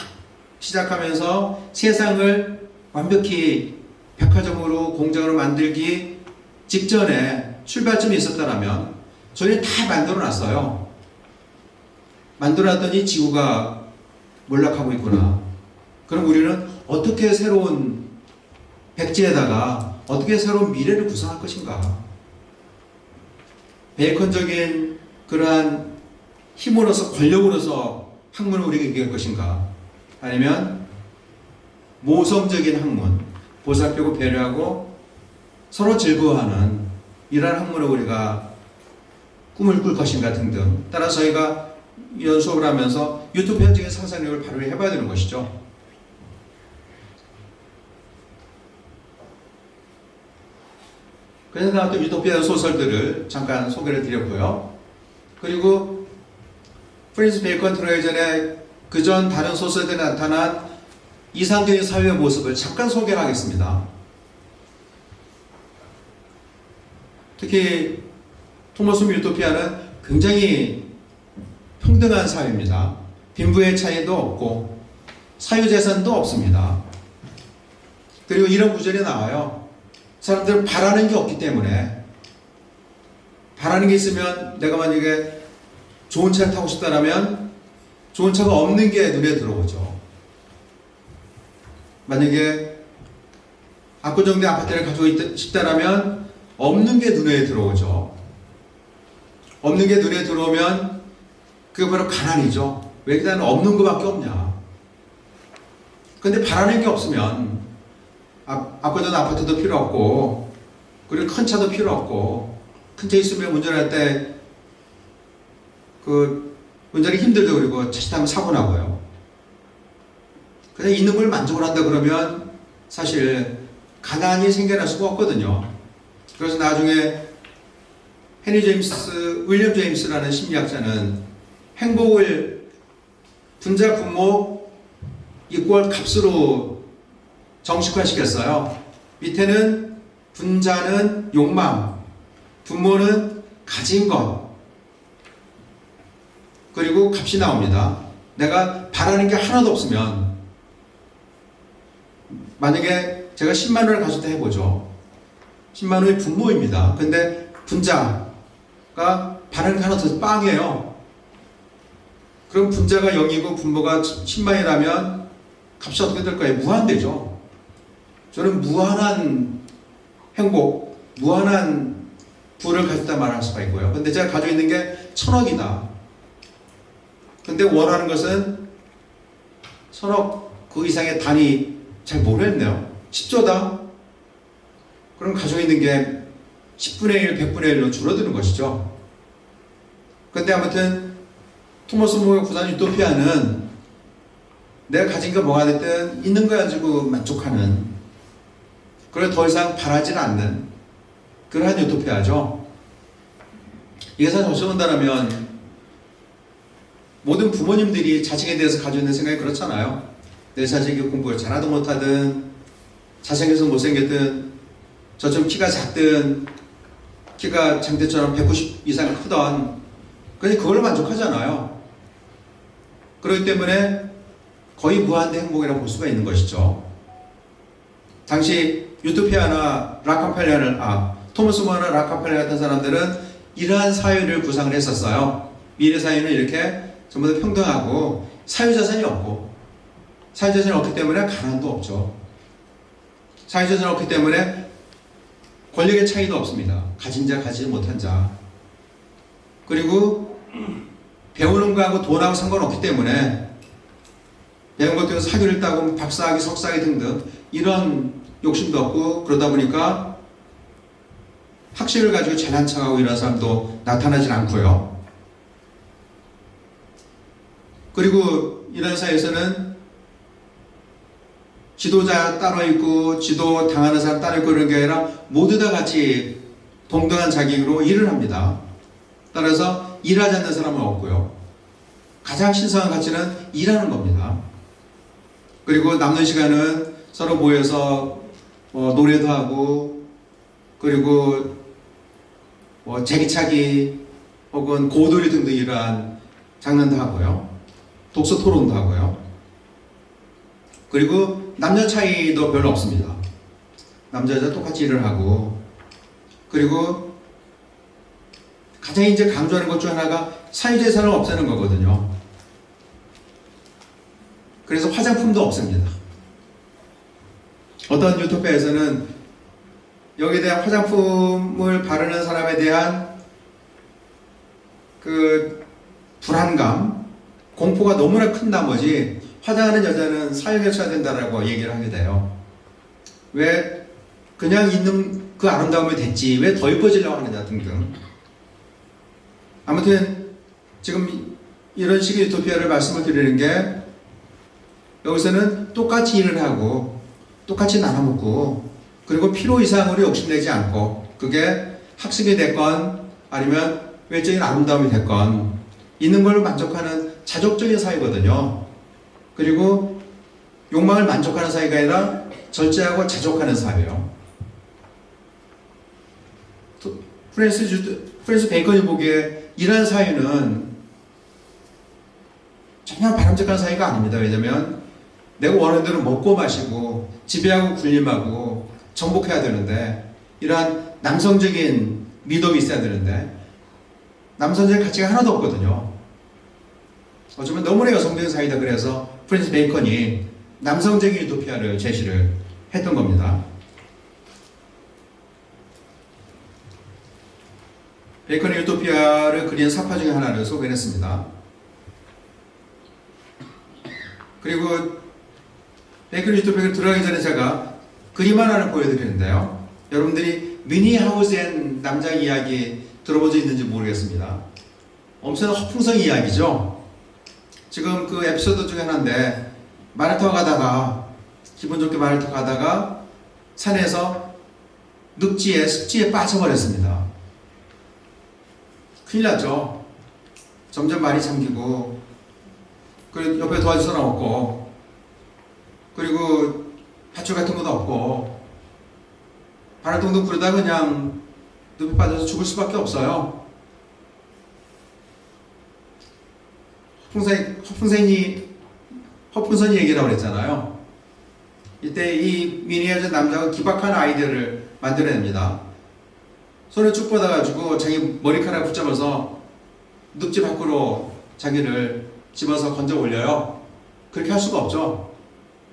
시작하면서 세상을 완벽히 백화점으로, 공장으로 만들기 직전에 출발점이 있었다면 저희는 다 만들어놨어요. 만들어놨더니 지구가 몰락하고 있구나. 그럼 우리는 어떻게 새로운 백지에다가 어떻게 새로운 미래를 구성할 것인가? 베이컨적인 그러한 힘으로서, 권력으로서 학문을 우리가 이길 것인가? 아니면 모성적인 학문, 보살피고 배려하고 서로 즐거워하는 이러한 학문을 우리가 꿈을 꿀 것인가 등등. 따라서 저희가 이런 수업을 하면서 유토피아적인 상상력을 발휘해봐야 되는 것이죠. 그래서 나왔던 유토피아 소설들을 잠깐 소개를 드렸고요. 그리고 프랜시스 베이컨 들어가기 전에 그전 다른 소설들에 나타난 이상적인 사회의 모습을 잠깐 소개를 하겠습니다. 특히 토머스 유토피아는 굉장히 평등한 사회입니다. 빈부의 차이도 없고 사유재산도 없습니다. 그리고 이런 구절이 나와요. 사람들은 바라는 게 없기 때문에, 바라는 게 있으면 내가 만약에 좋은 차를 타고 싶다라면 좋은 차가 없는 게 눈에 들어오죠. 만약에 압구정대 아파트를 가지고 싶다라면 없는 게 눈에 들어오죠. 없는 게 눈에 들어오면 그게 바로 가난이죠. 왜 나는 없는 것밖에 없냐. 근데 바라는 게 없으면 압구정 아파트도 필요 없고, 그리고 큰 차도 필요 없고, 큰 차 있으면 운전할 때 운전이 힘들죠. 그리고 자칫하면 사고 나고요. 그냥 있는 걸 만족을 한다 그러면 사실 가난이 생겨날 수가 없거든요. 그래서 나중에 윌리엄 제임스라는 심리학자는 행복을 분자 분모 이꼴 값으로 정식화시켰어요. 밑에는 분자는 욕망, 분모는 가진 것. 그리고 값이 나옵니다. 내가 바라는 게 하나도 없으면, 만약에 제가 10만 원을 가졌다 해보죠. 10만 원이 분모입니다. 근데 분자가 바라는 게 하나 더 빵이에요. 그럼 분자가 0이고 분모가 10만이라면 값이 어떻게 될까요? 무한대죠. 저는 무한한 행복, 무한한 부를 가졌다 말할 수가 있고요. 근데 제가 가지고 있는 게 1000억이다. 근데 원하는 것은 1000억 그 이상의 단위 잘 모르겠네요. 10조다? 그럼 가지고 있는 게 10분의 1, 100분의 1로 줄어드는 것이죠. 근데 아무튼 토머스 모어가 구사한 유토피아는 내가 가진 게 뭐가 됐든 있는 거 가지고 만족하는, 그걸 더 이상 바라지는 않는 그러한 유토피아죠. 이게 사실 어찌 본다면 모든 부모님들이 자식에 대해서 가지고 있는 생각이 그렇잖아요. 내 자식이 공부를 잘하든 못하든, 잘생겨서 못생겼든, 저처럼 키가 작든, 키가 장대처럼 190 이상 크던, 그냥 그걸로 만족하잖아요. 그렇기 때문에 거의 무한대 행복이라고 볼 수가 있는 것이죠. 당시 유토피아나 토머스 모어나 락카펠러 같은 사람들은 이러한 사회를 구상을 했었어요. 미래 사회는 이렇게 전부 다 평등하고 사유자산이 없고, 사유자산이 없기 때문에 가난도 없죠. 사유자산이 없기 때문에 권력의 차이도 없습니다. 가진 자, 가지지 못한 자. 그리고 배우는 거하고 돈하고 상관없기 때문에 배운 것 때문에 사교를 따고 박사학위, 석사학위 등등 이런 욕심도 없고, 그러다 보니까 학식을 가지고 잘난 척하고 이런 사람도 나타나질 않고요. 그리고 이런 사회에서는 지도자 따로 있고 지도 당하는 사람 따로 있고 그런 게 아니라 모두 다 같이 동등한 자격으로 일을 합니다. 따라서 일하지 않는 사람은 없고요. 가장 신성한 가치는 일하는 겁니다. 그리고 남는 시간은 서로 모여서 노래도 하고, 그리고 제기차기 혹은 고돌이 등등 이러한 장난도 하고요. 독서 토론도 하고요. 그리고 남녀 차이도 별로 없습니다. 남자 여자 똑같이 일을 하고, 그리고 가장 이제 강조하는 것 중 하나가 사유재산을 없애는 거거든요. 그래서 화장품도 없습니다. 어떤 유토피아에서는 여기에 대한 화장품을 바르는 사람에 대한 그 불안감, 공포가 너무나 큰 나머지 화장하는 여자는 사형에 된다라고 얘기를 하게 돼요. 왜 그냥 있는 그 아름다움이 됐지 왜 더 이뻐지려고 하느냐 등등. 아무튼 지금 이런 식의 유토피아를 말씀을 드리는 게, 여기서는 똑같이 일을 하고 똑같이 나눠먹고, 그리고 필요 이상으로 욕심내지 않고, 그게 학식이 됐건 아니면 외적인 아름다움이 됐건 있는 걸로 만족하는 자족적인 사회거든요. 그리고 욕망을 만족하는 사회가 아니라 절제하고 자족하는 사회예요. 프랜스 베이컨이 보기에 이러한 사회는 전혀 바람직한 사회가 아닙니다. 왜냐하면 내가 원하는 대로 먹고 마시고 지배하고 군림하고 정복해야 되는데, 이러한 남성적인 미덕이 있어야 되는데 남성적인 가치가 하나도 없거든요. 어쩌면 너무나 여성적인 사회다. 그래서 프랜스 베이컨이 남성적인 유토피아를 제시를 했던 겁니다. 베이컨의 유토피아를 그린 사파 중에 하나를 소개했습니다. 그리고 베이컨 유토피아를 들어가기 전에 제가 그림 하나를 보여드리는데요. 여러분들이 미니하우젠 남자 이야기 들어본 적 있는지 모르겠습니다. 엄청난 허풍성 이야기죠. 지금 그 에피소드 중에 하나인데, 말을 타고 가다가, 기분 좋게 말을 타고 가다가 산에서 습지에 빠져버렸습니다. 큰일 났죠. 점점 말이 잠기고, 그리고 옆에 도와줄 사람 없고, 그리고 밧줄 같은 것도 없고, 발을 동동 구르다 그냥 늪에 빠져서 죽을 수밖에 없어요. 허풍선이 얘기라고 그랬잖아요. 이때 이 미니어처 남자가 기박한 아이디어를 만들어냅니다. 손을 쭉 뻗어가지고 자기 머리카락 붙잡아서 늪지 밖으로 자기를 집어서 건져 올려요. 그렇게 할 수가 없죠.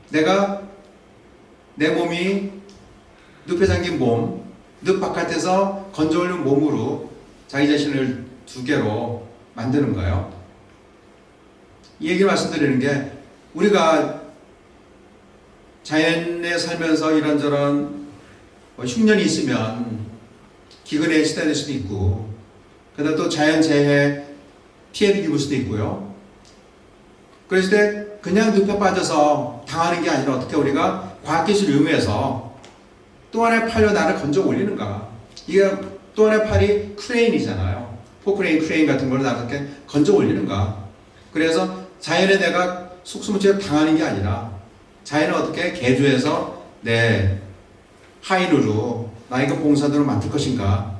내가 내 몸이 늪에 잠긴 몸, 늪 바깥에서 건져 올린 몸으로 자기 자신을 두 개로 만드는 거예요. 이 얘기를 말씀드리는 게 우리가 자연에 살면서 이런저런 흉년이 있으면 기근에 시달릴 수도 있고, 그다음 또 자연재해 피해를 입을 수도 있고요. 그랬을 때 그냥 늪에 빠져서 당하는 게 아니라 어떻게 우리가 과학기술을 이용해서 또 하나의 팔로 나를 건져 올리는가. 이게 또 하나의 팔이 크레인이잖아요. 포크레인, 크레인 같은 걸 나를 이렇게 건져 올리는가. 그래서 자연에 내가 속수무책으로 당하는 게 아니라 자연을 어떻게 개조해서 내 하인으로 나에게 봉사도로 만들 것인가.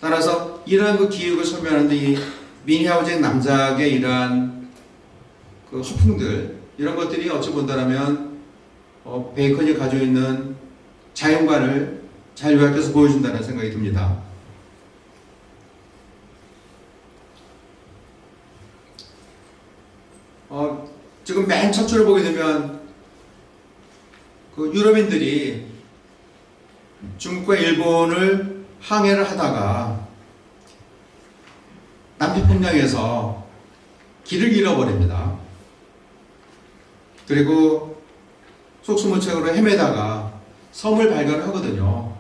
따라서 이러한 그 기획을 설명하는데 이 미니하우징 남작의 이러한 그 허풍들, 이런 것들이 어찌 본다면 베이컨이 가지고 있는 자연관을 잘 요약해서 보여준다는 생각이 듭니다. 지금 맨 첫 줄을 보게 되면 그 유럽인들이 중국과 일본을 항해를 하다가 남태평양에서 길을 잃어버립니다. 그리고 속수무책으로 헤매다가 섬을 발견하거든요.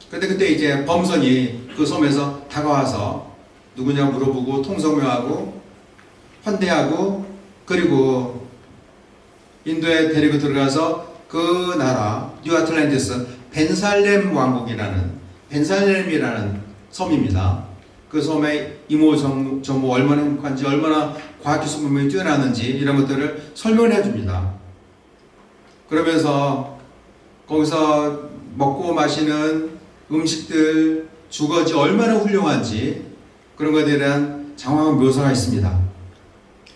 그런데 그때 이제 범선이 그 섬에서 다가와서 누구냐 물어보고 통성명하고 환대하고, 그리고 인도에 데리고 들어가서 그 나라 뉴아틀란티스 벤살렘 왕국이라는, 벤살렘이라는 섬입니다. 그 섬의 이모 정모 얼마나 행복한지, 얼마나 과학기술 문명이 뛰어나는지 이런 것들을 설명을 해줍니다. 그러면서 거기서 먹고 마시는 음식들, 주거지 얼마나 훌륭한지 그런 것에 대한 장황한 묘사가 있습니다.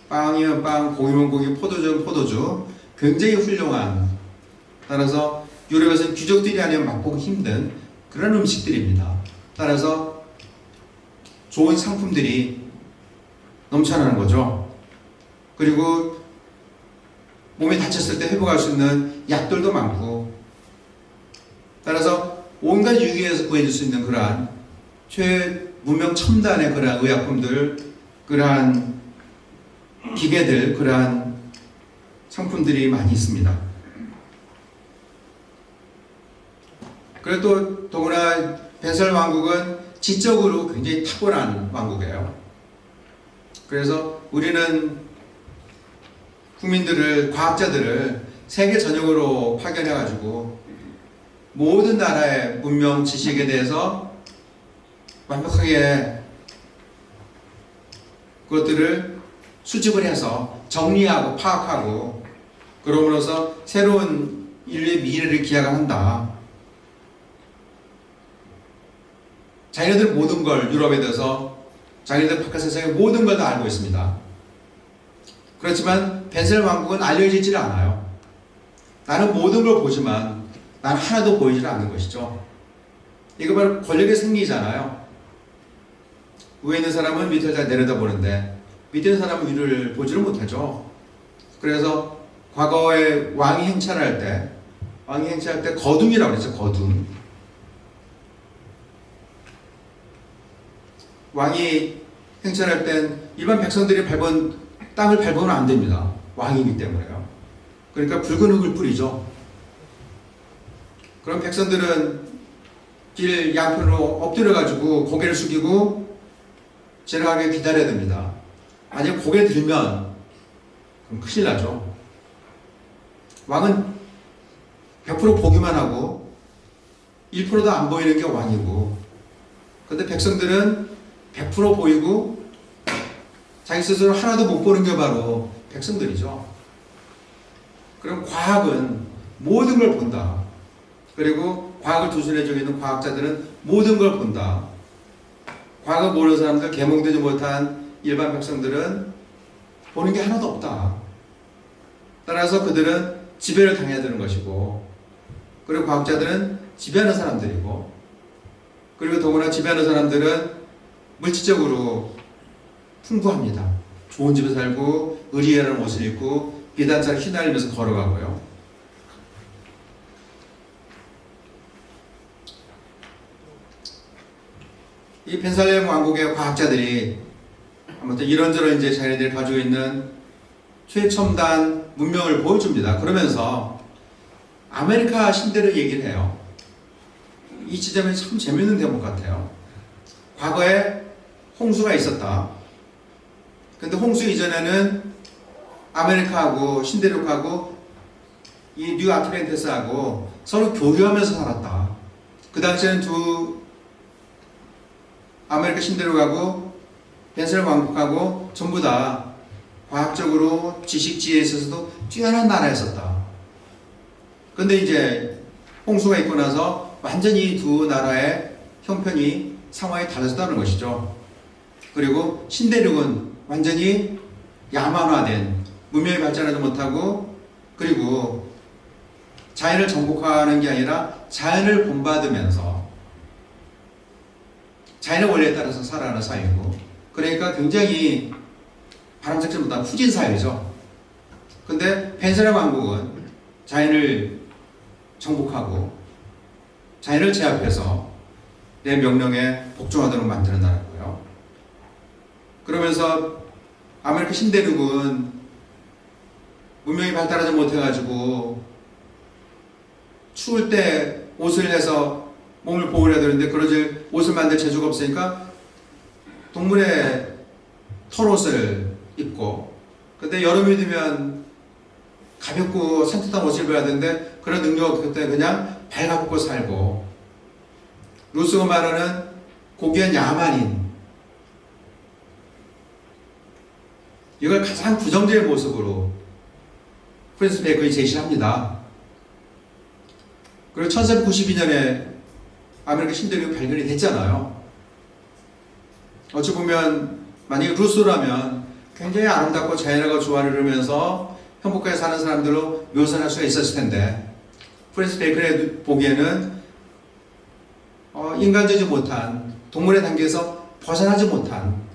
빵이면 빵, 고기면 고기, 포도주면 포도주, 굉장히 훌륭한, 따라서 유럽에서는 귀족들이 아니면 맛보기 힘든 그런 음식들입니다. 따라서 좋은 상품들이 넘쳐나는 거죠. 그리고 몸이 다쳤을 때 회복할 수 있는 약들도 많고, 따라서 온갖 유기에서 구해줄 수 있는 그러한 문명 첨단의 그러한 의약품들, 그러한 기계들, 그러한 상품들이 많이 있습니다. 그리고 또 더구나 벤살 왕국은 지적으로 굉장히 탁월한 왕국이에요. 그래서 우리는 국민들을, 과학자들을 세계 전역으로 파견해가지고 모든 나라의 문명 지식에 대해서 완벽하게 그것들을 수집을 해서 정리하고 파악하고, 그러므로서 새로운 인류의 미래를 기약한다. 자기네들 모든 걸, 유럽에 대해서 자기네들 바깥 세상의 모든 걸 다 알고 있습니다. 그렇지만 벤셀 왕국은 알려지질 않아요. 나는 모든 걸 보지만 난 하나도 보이질 않는 것이죠. 이거 바로 권력의 승리잖아요. 위에 있는 사람은 밑을 잘 내려다보는데 밑에 있는 사람은 위를 보지를 못하죠. 그래서 과거에 왕이 행차할 때 거둠이라고 그랬죠. 거둠. 왕이 행차할 땐 일반 백성들이 땅을 밟으면 안 됩니다. 왕이기 때문에요. 그러니까 붉은 흙을 뿌리죠. 그럼 백성들은 길 양편으로 엎드려가지고 고개를 숙이고 지나가게 기다려야 됩니다. 만약 고개를 들면 그럼 큰일 나죠. 왕은 100% 보기만 하고 1%도 안 보이는 게 왕이고, 그런데 백성들은 100% 보이고 자기 스스로 하나도 못 보는 게 바로 백성들이죠. 그럼 과학은 모든 걸 본다. 그리고 과학을 두둔해주고 있는 과학자들은 모든 걸 본다. 과거 모르는 사람들, 계몽되지 못한 일반 백성들은 보는 게 하나도 없다. 따라서 그들은 지배를 당해야 되는 것이고, 그리고 과학자들은 지배하는 사람들이고, 그리고 더구나 지배하는 사람들은 물질적으로 풍부합니다. 좋은 집에 살고 의리하는 옷을 입고 비단차를 휘날리면서 걸어가고요. 이 펜실베니아 왕국의 과학자들이 아무튼 이런저런 이제 자기들이 가지고 있는 최첨단 문명을 보여줍니다. 그러면서 아메리카 신대를 얘기를 해요. 이 지점이 참 재밌는 대목 같아요. 과거에 홍수가 있었다. 근데 홍수 이전에는 아메리카하고 신대륙하고 이 뉴 아틀랜티스하고 서로 교류하면서 살았다. 그 당시에는 두 아메리카 신대륙하고 펜실베니아 왕국하고 전부 다 과학적으로 지식 지혜에 있어서도 뛰어난 나라였었다. 근데 이제 홍수가 있고 나서 완전히 두 나라의 형편이 상황이 달라졌다는 것이죠. 그리고 신대륙은 완전히 야만화된, 문명이 발전하지 못하고, 그리고 자연을 정복하는 게 아니라 자연을 본받으면서 자연의 원리에 따라서 살아가는 사회이고, 그러니까 굉장히 바람직선보다 후진 사회죠. 근데 펜실베니아 왕국은 자연을 정복하고 자연을 제압해서 내 명령에 복종하도록 만드는 나라고요. 그러면서 아메리카 신대륙은 문명이 발달하지 못해가지고 추울 때 옷을 해서 몸을 보호해야 되는데 그러지 옷을 만들 재주가 없으니까 동물의 털옷을 입고, 근데 여름이 되면 가볍고 산뜻한 옷을 입어야 되는데 그런 능력 없기 때문에 그냥 발가벗고 살고, 루소가 말하는 고귀한 야만인, 이걸 가장 부정적인 모습으로 프랜시스 베이컨이 제시합니다. 그리고 1492년에 아메리카 신대륙이 발견이 됐잖아요. 어찌 보면 만약에 루소라면 굉장히 아름답고 자연과 조화를 이루면서 행복하게 사는 사람들로 묘사할 수가 있었을 텐데, 프랜시스 베이컨의 보기에는 인간적이지 못한, 동물의 단계에서 벗어나지 못한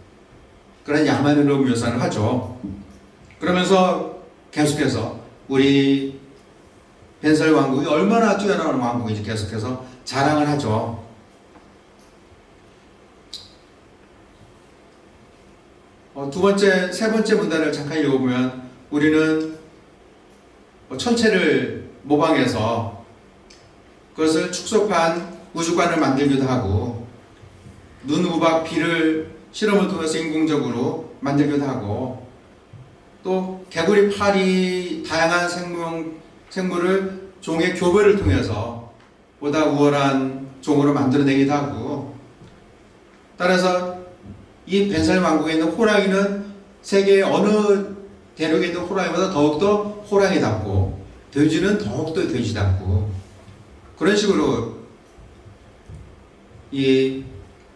그런 야만으로 묘사를 하죠. 그러면서 계속해서 우리 펜실베니아 왕국이 얼마나 뛰어난 왕국인지 계속해서 자랑을 하죠. 세 번째 문단을 잠깐 읽어보면 우리는 천체를 모방해서 그것을 축소판 우주관을 만들기도 하고, 눈, 우박, 비를 실험을 통해서 인공적으로 만들기도 하고, 또 개구리, 파리, 다양한 생물을 종의 교배를 통해서 보다 우월한 종으로 만들어내기도 하고, 따라서 이 펜실베니아 왕국에 있는 호랑이는 세계의 어느 대륙에 있는 호랑이보다 더욱더 호랑이답고, 돼지는 더욱더 돼지답고, 그런 식으로 이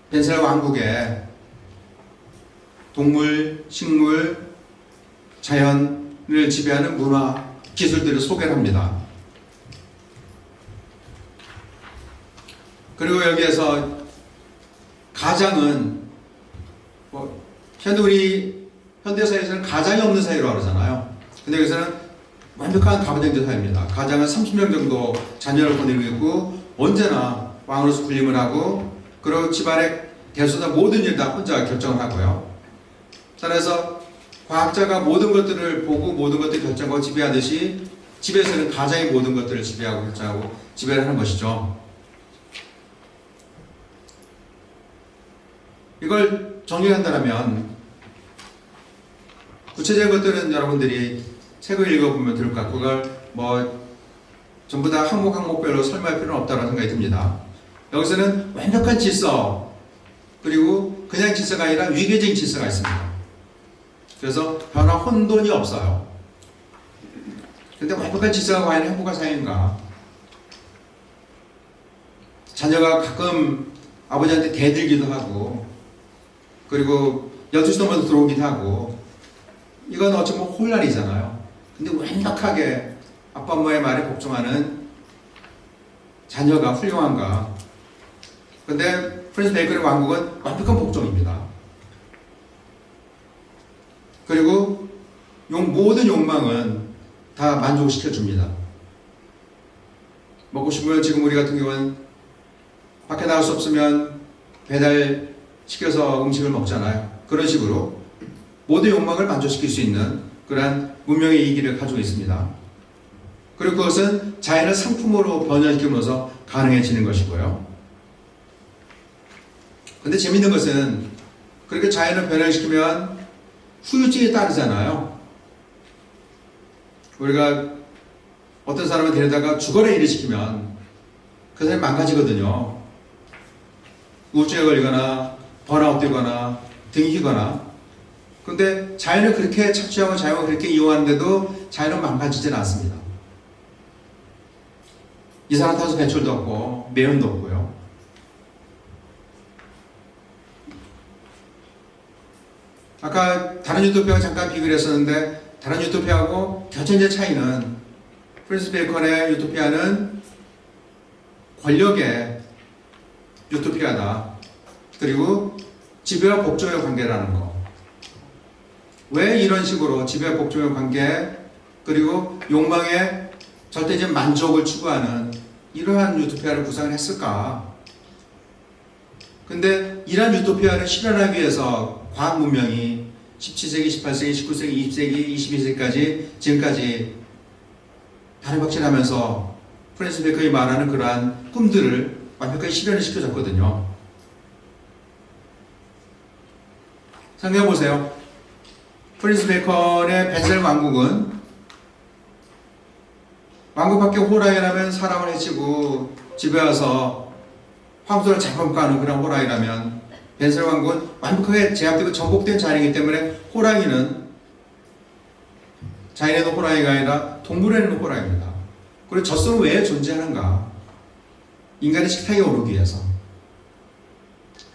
펜실베니아 왕국의 동물, 식물, 자연을 지배하는 문화, 기술들을 소개를 합니다. 그리고 여기에서 가장은 우리 현대사회에서는 가장이 없는 사회로 그러잖아요. 근데 여기서는 완벽한 가부장제 사회입니다. 가장은 30명 정도 자녀를 보내고 있고 언제나 왕으로서 군림을 하고, 그리고 집안의 대소나 모든 일 다 혼자 결정을 하고요. 따라서 과학자가 모든 것들을 보고 모든 것들을 결정하고 지배하듯이 집에서는 가장이 모든 것들을 지배하고 결정하고 지배를 하는 것이죠. 이걸 정리한다면 구체적인 것들은 여러분들이 책을 읽어보면 될 것 같고, 그걸 전부 다 항목별로 설명할 필요는 없다고 생각이 듭니다. 여기서는 완벽한 질서, 그리고 그냥 질서가 아니라 위계적인 질서가 있습니다. 그래서 변화 혼돈이 없어요. 근데 완벽한 질서가 과연 행복한 사회인가? 자녀가 가끔 아버지한테 대들기도 하고, 그리고 12시 넘어서 들어오기도 하고, 이건 어쩌면 혼란이잖아요. 근데 완벽하게 아빠 엄마의 말에 복종하는 자녀가 훌륭한가? 근데 프랜시스 베이컨의 왕국은 완벽한 복종입니다. 그리고 모든 욕망은 다 만족시켜 줍니다. 먹고 싶으면 지금 우리 같은 경우는 밖에 나갈 수 없으면 배달 시켜서 음식을 먹잖아요. 그런 식으로 모든 욕망을 만족시킬 수 있는 그러한 문명의 이기를 가지고 있습니다. 그리고 그것은 자연을 상품으로 변화시키면서 가능해지는 것이고요. 근데 재밌는 것은 그렇게 자연을 변화시키면 후유증이 따르잖아요. 우리가 어떤 사람을 데려다가 죽어라 일을 시키면 그 사람이 망가지거든요. 우울증에 걸리거나 번아웃 되거나 등이 휘거나. 근데 자연을 그렇게 착취하고 자연을 그렇게 이용하는데도 자연은 망가지진 않습니다. 이산화탄소 배출도 없고 매연도 없고요. 아까 다른 유토피아와 잠깐 비교를 했었는데 다른 유토피아하고 결정적 차이는 프랜시스 베이컨의 유토피아는 권력의 유토피아다. 그리고 지배와 복종의 관계라는 거. 왜 이런 식으로 지배와 복종의 관계 그리고 욕망의 절대적 만족을 추구하는 이러한 유토피아를 구상을 했을까? 근데 이러한 유토피아를 실현하기 위해서 과학 문명이 17세기, 18세기, 19세기, 20세기, 22세기까지 지금까지 다리박질하면서 프랜시스 베이컨이 말하는 그러한 꿈들을 완벽하게 실현을 시켜줬거든요. 생각해 보세요. 프랜시스 베이컨의 벤셀 왕국은 왕국 밖에 호랑이라면 사람을 해치고 집에 와서 황소를 잡아먹는 그런 호랑이라면 벤셀 왕국은 완벽하게 제압되고 정복된 자연이기 때문에 호랑이는 자연에는 호랑이가 아니라 동물에는 호랑이입니다. 그리고 젖소는 왜 존재하는가? 인간의 식탁에 오르기 위해서.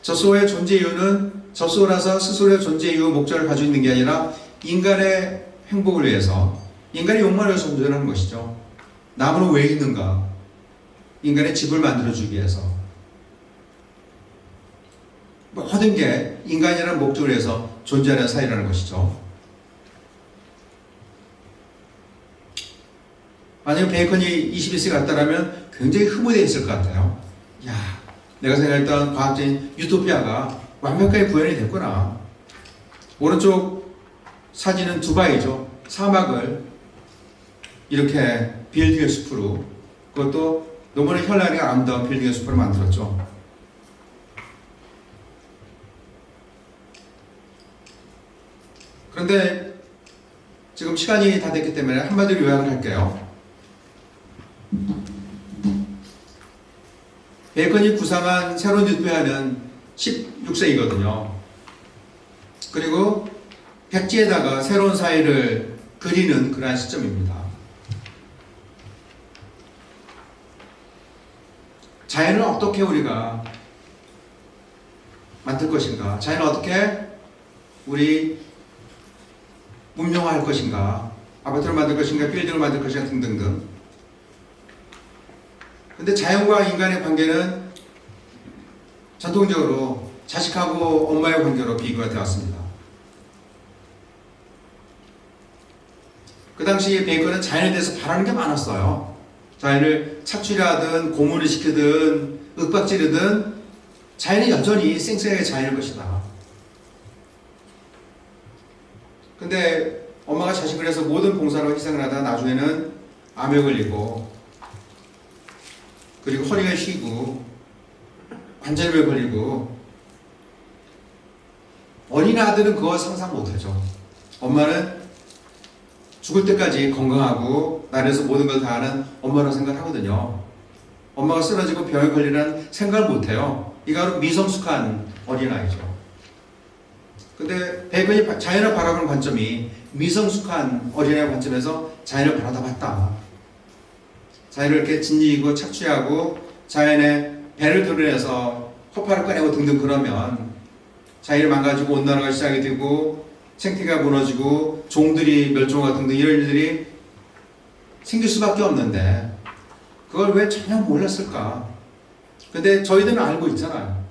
젖소의 존재 이유는 젖소라서 스스로의 존재 이유 목적을 가지고 있는 게 아니라 인간의 행복을 위해서, 인간의 욕망을 위해서 존재하는 것이죠. 나무는 왜 있는가? 인간의 집을 만들어주기 위해서. 모든 게 인간이라는 목적을 위해서 존재하는 사이라는 것이죠. 만약에 베이컨이 21세기 갔다라면 굉장히 흐뭇해했을 것 같아요. 야, 내가 생각했던 과학적인 유토피아가 완벽하게 구현이 됐구나. 오른쪽 사진은 두바이죠. 사막을 이렇게 빌딩의 숲으로, 그것도 너무나 현란하게 아름다운 빌딩의 숲으로 만들었죠. 그런데 지금 시간이 다 됐기 때문에 한마디로 요약을 할게요. 베이컨이 구상한 새로운 유토피아는 16세기거든요. 그리고 백지에다가 새로운 사회를 그리는 그러한 시점입니다. 자연을 어떻게 우리가 만들 것인가? 자연을 어떻게 우리 문명화할 것인가? 아파트를 만들 것인가? 빌딩을 만들 것인가? 등등등. 근데 자연과 인간의 관계는 전통적으로 자식하고 엄마의 관계로 비교가 되었습니다. 그 당시 베이컨은 자연에 대해서 바라는 게 많았어요. 자연을 착취하든 고문을 시키든 윽박지르든 자연이 여전히 쌩쌩하게 자연일 것이다. 근데 엄마가 자식을 해서 모든 봉사로 희생을 하다 나중에는 암에 걸리고, 그리고 허리가 휘고 관절염에 걸리고, 어린 아들은 그거 상상 못하죠. 엄마는 죽을 때까지 건강하고 나라에서 모든 걸 다 하는 엄마라고 생각하거든요. 엄마가 쓰러지고 병에 걸리는 생각을 못해요. 이거 미성숙한 어린아이죠. 근데 베이컨이 자연을 바라보는 관점이 미성숙한 어린아이의 관점에서 자연을 바라다봤다. 자연을 이렇게 짓이고 착취하고 자연의 배를 드러내서 허파를 꺼내고 등등 그러면 자연이 망가지고 온난화가 시작이 되고 생태계가 무너지고 종들이 멸종하고 등등 이런 일들이 생길 수밖에 없는데 그걸 왜 전혀 몰랐을까? 근데 저희들은 알고 있잖아요.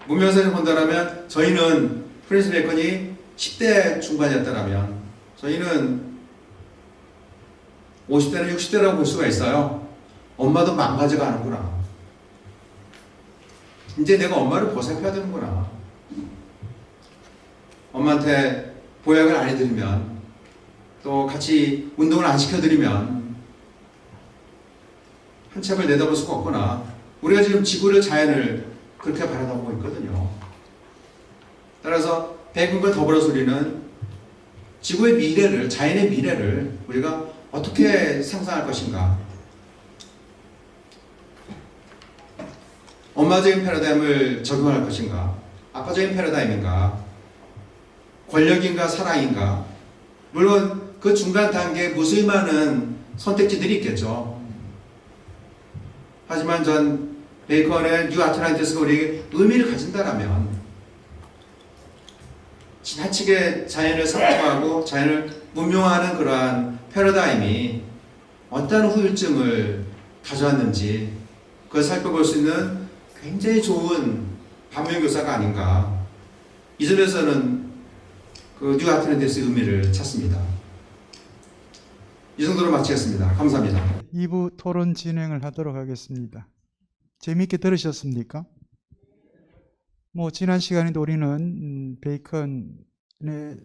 문명사를 본다면 저희는 프랜시스 베이컨이 10대 중반이었다면 저희는 50대나 60대라고 볼 수가 있어요. 엄마도 망가져 가는구나. 이제 내가 엄마를 보살펴야 되는구나. 엄마한테 보약을 안 해드리면 또 같이 운동을 안 시켜드리면 한참을 내다볼 수가 없구나. 우리가 지금 지구를 자연을 그렇게 바라보고 있거든요. 따라서 베이컨과 더불어서 우리는 지구의 미래를, 자연의 미래를 우리가 어떻게 상상할 것인가. 엄마적인 패러다임을 적용할 것인가, 아빠적인 패러다임인가, 권력인가 사랑인가. 물론 그 중간 단계에 무수히 많은 선택지들이 있겠죠. 하지만 전 베이컨의 뉴 아틀란티스가 우리에게 의미를 가진다라면 지나치게 자연을 상통하고 자연을 문명화하는 그러한 패러다임이 어떤 후유증을 가져왔는지 그걸 살펴볼 수 있는 굉장히 좋은 반면교사가 아닌가. 이 점에서는 그 뉴 아틀란티스의 의미를 찾습니다. 이 정도로 마치겠습니다. 감사합니다. 2부 토론 진행을 하도록 하겠습니다. 재미있게 들으셨습니까? 지난 시간에도 우리는 베이컨의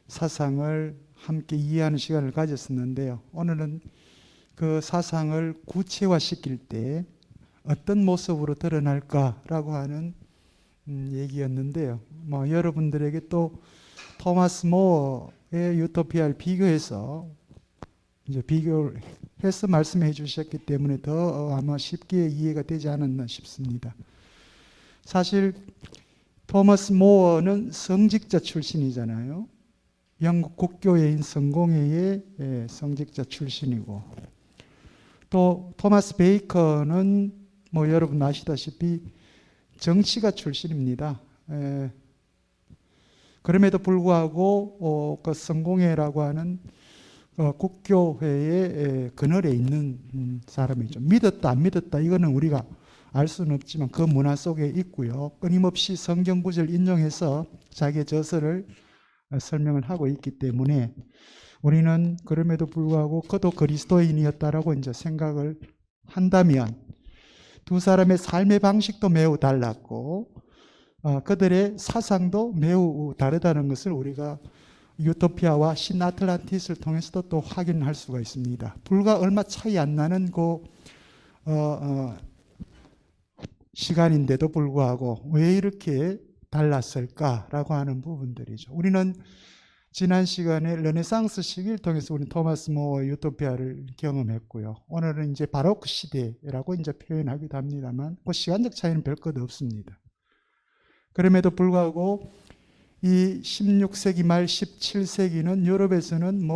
사상을 함께 이해하는 시간을 가졌었는데요. 오늘은 그 사상을 구체화시킬 때 어떤 모습으로 드러날까라고 하는 얘기였는데요. 여러분들에게 또 토마스 모어의 유토피아를 비교해서 이제 비교를 해서 말씀해 주셨기 때문에 더 아마 쉽게 이해가 되지 않았나 싶습니다. 사실 토마스 모어는 성직자 출신이잖아요. 영국 국교회인 성공회의 성직자 출신이고, 또 토마스 베이컨은 여러분 아시다시피 정치가 출신입니다. 그럼에도 불구하고 그 성공회라고 하는 국교회의 그늘에 있는 사람이죠. 믿었다 안 믿었다 이거는 우리가 알 수는 없지만 그 문화 속에 있고요. 끊임없이 성경 구절 인용해서 자기의 저서를 설명을 하고 있기 때문에 우리는 그럼에도 불구하고 그도 그리스도인이었다라고 이제 생각을 한다면 두 사람의 삶의 방식도 매우 달랐고 그들의 사상도 매우 다르다는 것을 우리가 유토피아와 신아틀란티스를 통해서도 또 확인할 수가 있습니다. 불과 얼마 차이 안 나는 그 시간인데도 불구하고 왜 이렇게 달랐을까라고 하는 부분들이죠. 우리는 지난 시간에 르네상스 시기를 통해서 우리 토마스 모어의 유토피아를 경험했고요. 오늘은 이제 바로크 시대라고 이제 표현하기도 합니다만 그 시간적 차이는 별 것 없습니다. 그럼에도 불구하고 이 16세기 말 17세기는 유럽에서는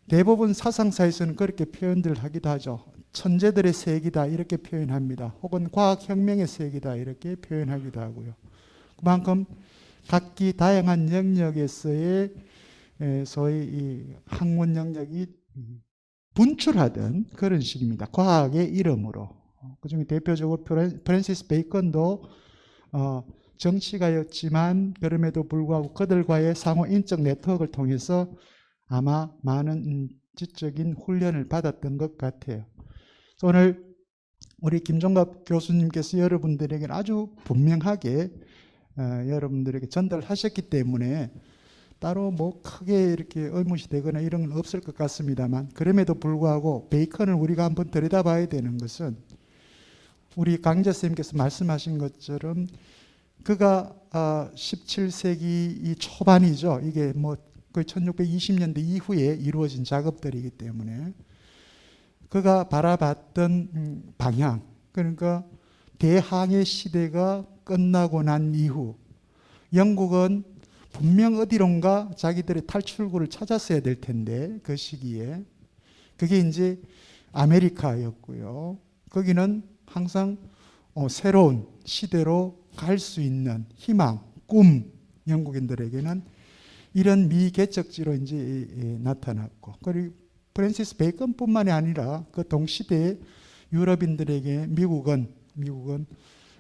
대부분 사상사에서는 그렇게 표현들 하기도 하죠. 천재들의 세기다 이렇게 표현합니다. 혹은 과학혁명의 세기다 이렇게 표현하기도 하고요. 그만큼 각기 다양한 영역에서의 소위 이 학문 영역이 분출하던 그런 식입니다. 과학의 이름으로. 그중에 대표적으로 프랜시스 베이컨도 정치가였지만 그럼에도 불구하고 그들과의 상호 인적 네트워크를 통해서 아마 많은 지적인 훈련을 받았던 것 같아요. 오늘 우리 김종갑 교수님께서 여러분들에게 아주 분명하게 여러분들에게 전달하셨기 때문에 따로 크게 이렇게 의문이 되거나 이런 건 없을 것 같습니다만 그럼에도 불구하고 베이컨을 우리가 한번 들여다봐야 되는 것은 우리 강자 선생님께서 말씀하신 것처럼 그가 17세기 이 초반이죠. 이게 거의 1620년대 이후에 이루어진 작업들이기 때문에 그가 바라봤던 방향, 그러니까 대항해 시대가 끝나고 난 이후 영국은 분명 어디론가 자기들의 탈출구를 찾았어야 될 텐데 그 시기에 그게 이제 아메리카였고요. 거기는 항상 새로운 시대로 갈 수 있는 희망, 꿈, 영국인들에게는 이런 미개척지로 이제 나타났고, 그리고 프랜시스 베이컨뿐만이 아니라 그 동시대의 유럽인들에게 미국은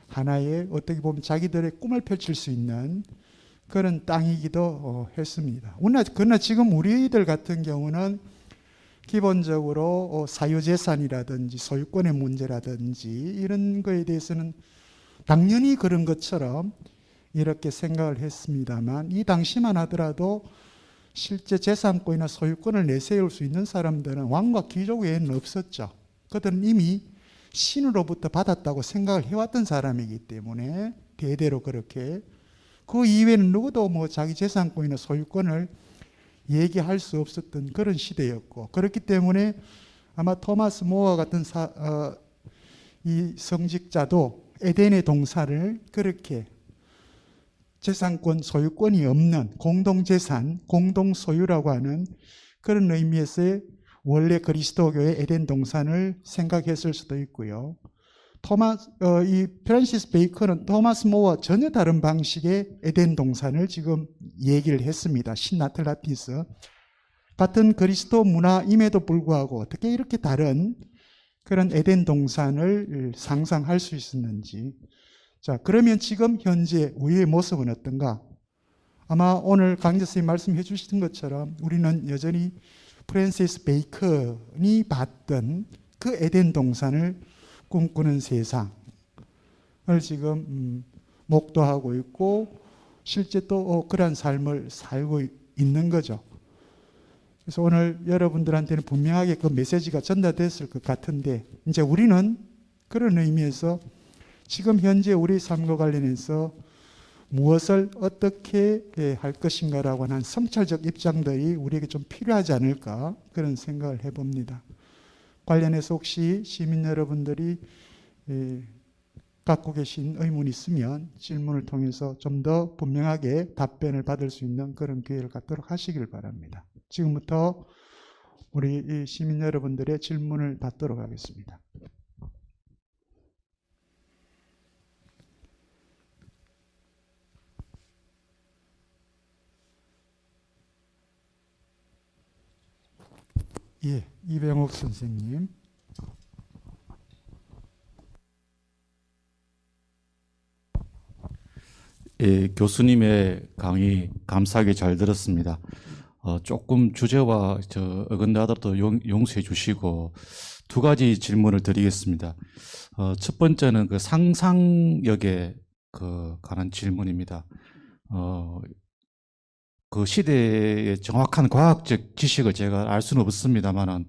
하나의 어떻게 보면 자기들의 꿈을 펼칠 수 있는 그런 땅이기도 했습니다. 그러나 지금 우리들 같은 경우는 기본적으로 사유재산이라든지 소유권의 문제라든지 이런 거에 대해서는 당연히 그런 것처럼 이렇게 생각을 했습니다만, 이 당시만 하더라도 실제 재산권이나 소유권을 내세울 수 있는 사람들은 왕과 귀족 외에는 없었죠. 그들은 이미 신으로부터 받았다고 생각을 해왔던 사람이기 때문에 대대로 그렇게, 그 이외에는 누구도 뭐 자기 재산권이나 소유권을 얘기할 수 없었던 그런 시대였고, 그렇기 때문에 아마 토마스 모어 같은 이 성직자도 에덴의 동산을 그렇게 재산권, 소유권이 없는 공동재산, 공동소유라고 하는 그런 의미에서의 원래 그리스도교의 에덴 동산을 생각했을 수도 있고요. 이 프랜시스 베이컨은 토마스 모어와 전혀 다른 방식의 에덴 동산을 지금 얘기를 했습니다. 신아틀란티스. 같은 그리스도 문화임에도 불구하고 어떻게 이렇게 다른 그런 에덴 동산을 상상할 수 있었는지. 자, 그러면 지금 현재 우리의 모습은 어떤가? 아마 오늘 강재 선생님 말씀해 주신 것처럼 우리는 여전히 프랜시스 베이컨이 봤던 그 에덴 동산을 꿈꾸는 세상을 지금 목도하고 있고, 실제 또 그러한 삶을 살고 있는 거죠. 그래서 오늘 여러분들한테는 분명하게 그 메시지가 전달됐을 것 같은데, 이제 우리는 그런 의미에서 지금 현재 우리 삶과 관련해서 무엇을 어떻게 할 것인가라고 하는 성찰적 입장들이 우리에게 좀 필요하지 않을까, 그런 생각을 해봅니다. 관련해서 혹시 시민 여러분들이 갖고 계신 의문이 있으면 질문을 통해서 좀 더 분명하게 답변을 받을 수 있는 그런 기회를 갖도록 하시길 바랍니다. 지금부터 우리 시민 여러분들의 질문을 받도록 하겠습니다. 예, 이병옥 선생님. 예, 교수님의 강의 감사하게 잘 들었습니다. 조금 주제와 어긋나더라도 용서해 주시고 두 가지 질문을 드리겠습니다. 첫 번째는 그 상상력에 관한 질문입니다. 그 시대의 정확한 과학적 지식을 제가 알 수는 없습니다만은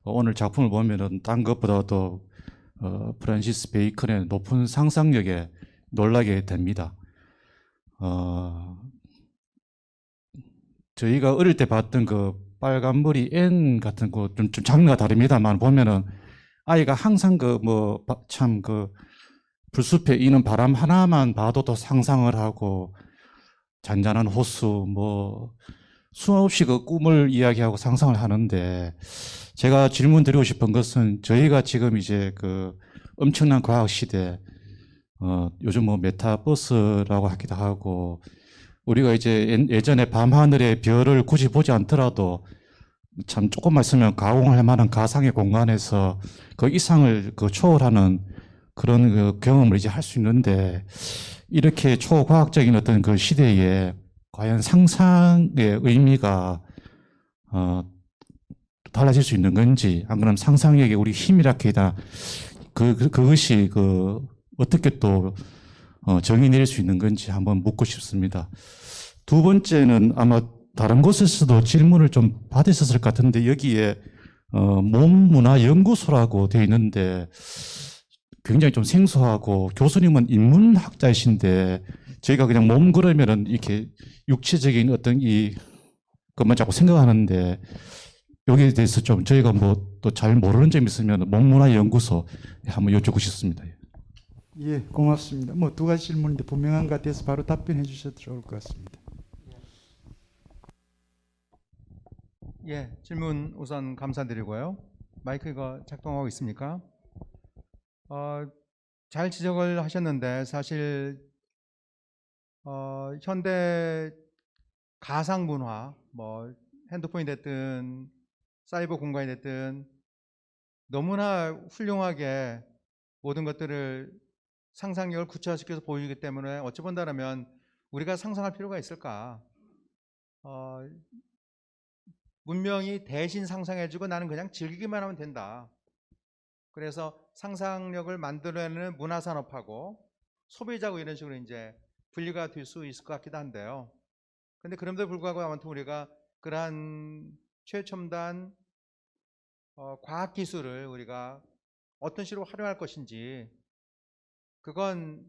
오늘 작품을 보면은 딴 것보다도 프랜시스 베이컨의 높은 상상력에 놀라게 됩니다. 저희가 어릴 때 봤던 그 빨간머리 앤 같은 거 좀 장르가 다릅니다만 보면은 아이가 항상 불숲에 이는 바람 하나만 봐도 또 상상을 하고 잔잔한 호수 수없이 그 꿈을 이야기하고 상상을 하는데, 제가 질문 드리고 싶은 것은 저희가 지금 이제 그 엄청난 과학 시대, 요즘 메타버스라고 하기도 하고, 우리가 이제 예전에 밤하늘의 별을 굳이 보지 않더라도 참 조금만 있으면 가공할 만한 가상의 공간에서 그 이상을 초월하는 그런 그 경험을 이제 할 수 있는데, 이렇게 초과학적인 어떤 그 시대에 과연 상상의 의미가 달라질 수 있는 건지, 안 그러면 상상력이 우리 힘이라케다 그것이 어떻게 또 정의 내릴 수 있는 건지 한번 묻고 싶습니다. 두 번째는 아마 다른 곳에서도 질문을 좀 받으셨을 것 같은데, 여기에 몸문화연구소라고 되어 있는데 굉장히 좀 생소하고, 교수님은 인문학자이신데 저희가 그냥 몸 그러면은 이렇게 육체적인 어떤 것만 자꾸 생각하는데, 여기에 대해서 좀 저희가 또 잘 모르는 점이 있으면 몸문화연구소 한번 여쭙고 싶습니다. 예, 고맙습니다. 두 가지 질문인데 분명한 것 같아서 바로 답변해 주셔도 좋을 것 같습니다. 예, 질문 우선 감사드리고요. 마이크가 작동하고 있습니까? 잘 지적을 하셨는데, 사실 현대 가상 문화, 뭐 핸드폰이 됐든 사이버 공간이 됐든 너무나 훌륭하게 모든 것들을 상상력을 구체화시켜서 보이기 때문에 어찌 본다면 우리가 상상할 필요가 있을까? 문명이 대신 상상해주고 나는 그냥 즐기기만 하면 된다. 그래서 상상력을 만들어내는 문화산업하고 소비자고 이런 식으로 이제 분리가 될 수 있을 것 같기도 한데요. 근데 그럼에도 불구하고 아무튼 우리가 그러한 최첨단 과학기술을 우리가 어떤 식으로 활용할 것인지 그건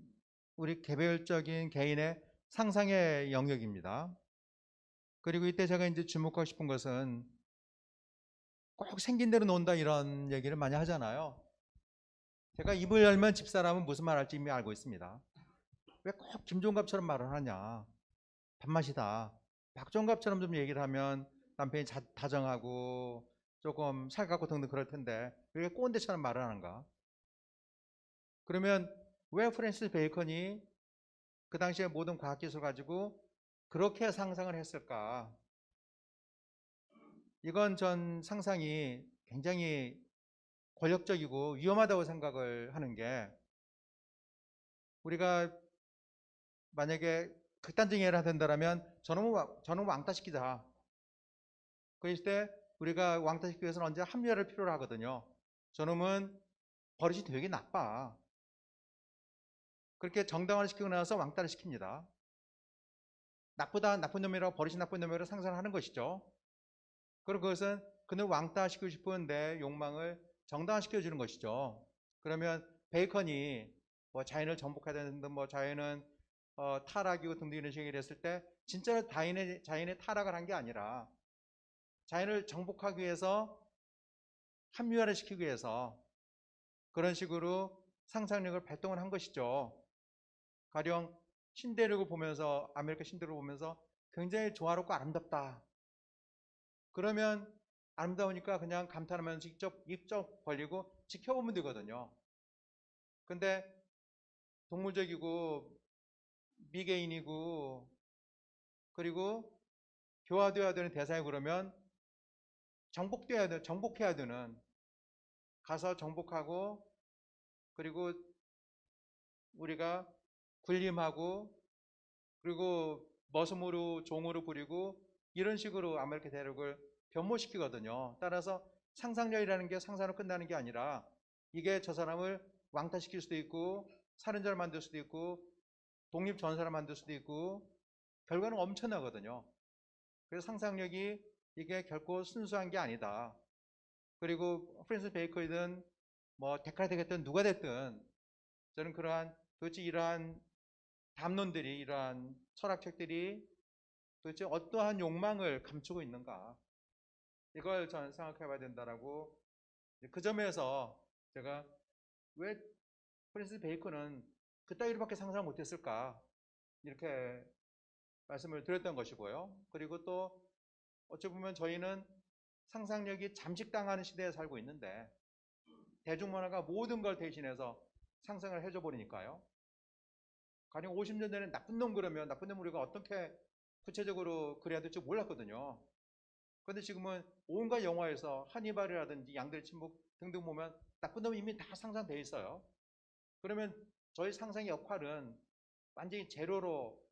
우리 개별적인 개인의 상상의 영역입니다. 그리고 이때 제가 이제 주목하고 싶은 것은 꼭 생긴 대로 논다 이런 얘기를 많이 하잖아요. 제가 입을 열면 집사람은 무슨 말 할지 이미 알고 있습니다. 왜 꼭 김종갑처럼 말을 하냐. 밥맛이다. 박종갑처럼 좀 얘기를 하면 남편이 다정하고 조금 살갑고 등등 그럴 텐데 왜 꼰대처럼 말을 하는가. 그러면 왜 프랜시스 베이컨이 그 당시에 모든 과학기술 가지고 그렇게 상상을 했을까. 이건 전 상상이 굉장히 권력적이고 위험하다고 생각을 하는 게, 우리가 만약에 극단적인 예를 한다면 저놈을 왕따시키자. 그랬을 때 우리가 왕따시키기 위해서는 언제 합리화를 필요로 하거든요. 저놈은 버릇이 되게 나빠. 그렇게 정당화를 시키고 나서 왕따를 시킵니다. 나쁜 놈이라고, 버릇이 나쁜 놈이라고 상상을 하는 것이죠. 그리고 그것은 그는 왕따시키고 싶은 내 욕망을 정당화시켜주는 것이죠. 그러면 베이컨이 뭐 자연을 정복해야 되는데 뭐 자연은 타락이고 등등 이런 식으로 했을 때 진짜로 자연의 타락을 한 게 아니라 자연을 정복하기 위해서, 합리화를 시키기 위해서 그런 식으로 상상력을 발동을 한 것이죠. 가령 신대륙을 보면서, 아메리카 신대륙을 보면서 굉장히 조화롭고 아름답다. 그러면 아름다우니까 그냥 감탄하면서 입적 벌리고 지켜보면 되거든요. 근데 동물적이고 미개인이고 그리고 교화되어야 되는 대상이 그러면 정복해야 되는, 가서 정복하고 그리고 우리가 군림하고 그리고 머슴으로 종으로 부리고 이런 식으로 아메리카 대륙을 변모시키거든요. 따라서 상상력이라는 게 상상으로 끝나는 게 아니라 이게 저 사람을 왕따시킬 수도 있고 살인자를 만들 수도 있고 독립전사를 만들 수도 있고 결과는 엄청나거든요. 그래서 상상력이 이게 결코 순수한 게 아니다. 그리고 프랜시스 베이컨이든 뭐 데카르트가 됐든 누가 됐든 저는 도대체 이러한 담론들이, 이러한 철학책들이 도대체 어떠한 욕망을 감추고 있는가, 이걸 저는 생각해 봐야 된다라고, 그 점에서 제가 왜 프랜시스 베이컨은 그따위로밖에 상상 못했을까 이렇게 말씀을 드렸던 것이고요. 그리고 또 어찌 보면 저희는 상상력이 잠식당하는 시대에 살고 있는데 대중문화가 모든 걸 대신해서 상상을 해줘 버리니까요. 가령 50년 전에 나쁜 놈 그러면 나쁜 놈 우리가 어떻게 구체적으로 그래야 될지 몰랐거든요. 그런데 지금은 온갖 영화에서 하니발이라든지 양들의 침묵 등등 보면 나쁜 놈이 이미 다 상상되어 있어요. 그러면 저희 상상의 역할은 완전히 제로로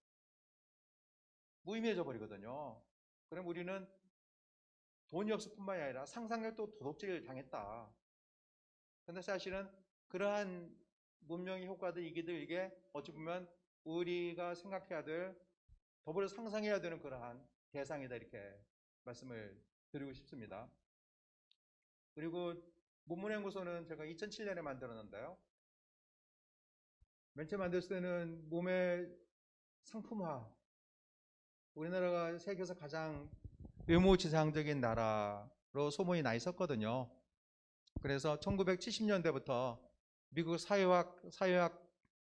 무의미해져 버리거든요. 그럼 우리는 돈이 없을 뿐만이 아니라 상상력도 도둑질을 당했다. 그런데 사실은 그러한 문명의 효과들, 이게 어찌 보면 우리가 생각해야 될, 더불어 상상해야 되는 그러한 대상이다, 이렇게 말씀을 드리고 싶습니다. 그리고 문문연구소는 제가 2007년에 만들었는데요. 맨 처음 만들었을 때는 몸의 상품화, 우리나라가 세계에서 가장 의무지상적인 나라로 소문이 나 있었거든요. 그래서 1970년대부터 미국 사회학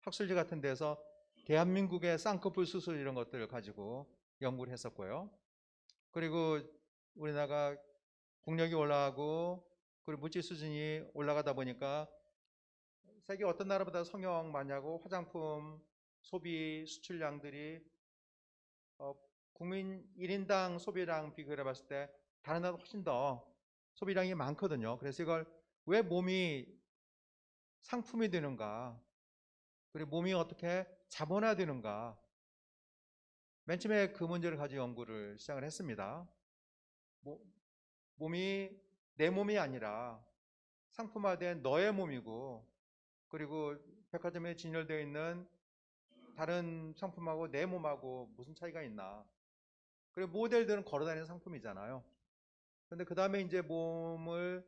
학술지 같은 데서 대한민국의 쌍꺼풀 수술 이런 것들을 가지고 연구를 했었고요. 그리고 우리나라가 국력이 올라가고 그리고 물질 수준이 올라가다 보니까 세계 어떤 나라보다 성형 많이 하고 화장품 소비 수출량들이 국민 1인당 소비량 비교해 봤을 때 다른 나라보다 훨씬 더 소비량이 많거든요. 그래서 이걸 왜 몸이 상품이 되는가, 그리고 몸이 어떻게 자본화되는가, 맨 처음에 그 문제를 가지고 연구를 시작을 했습니다. 몸이 내 몸이 아니라 상품화된 너의 몸이고, 그리고 백화점에 진열되어 있는 다른 상품하고 내 몸하고 무슨 차이가 있나. 그리고 모델들은 걸어다니는 상품이잖아요. 근데 그 다음에 이제 몸을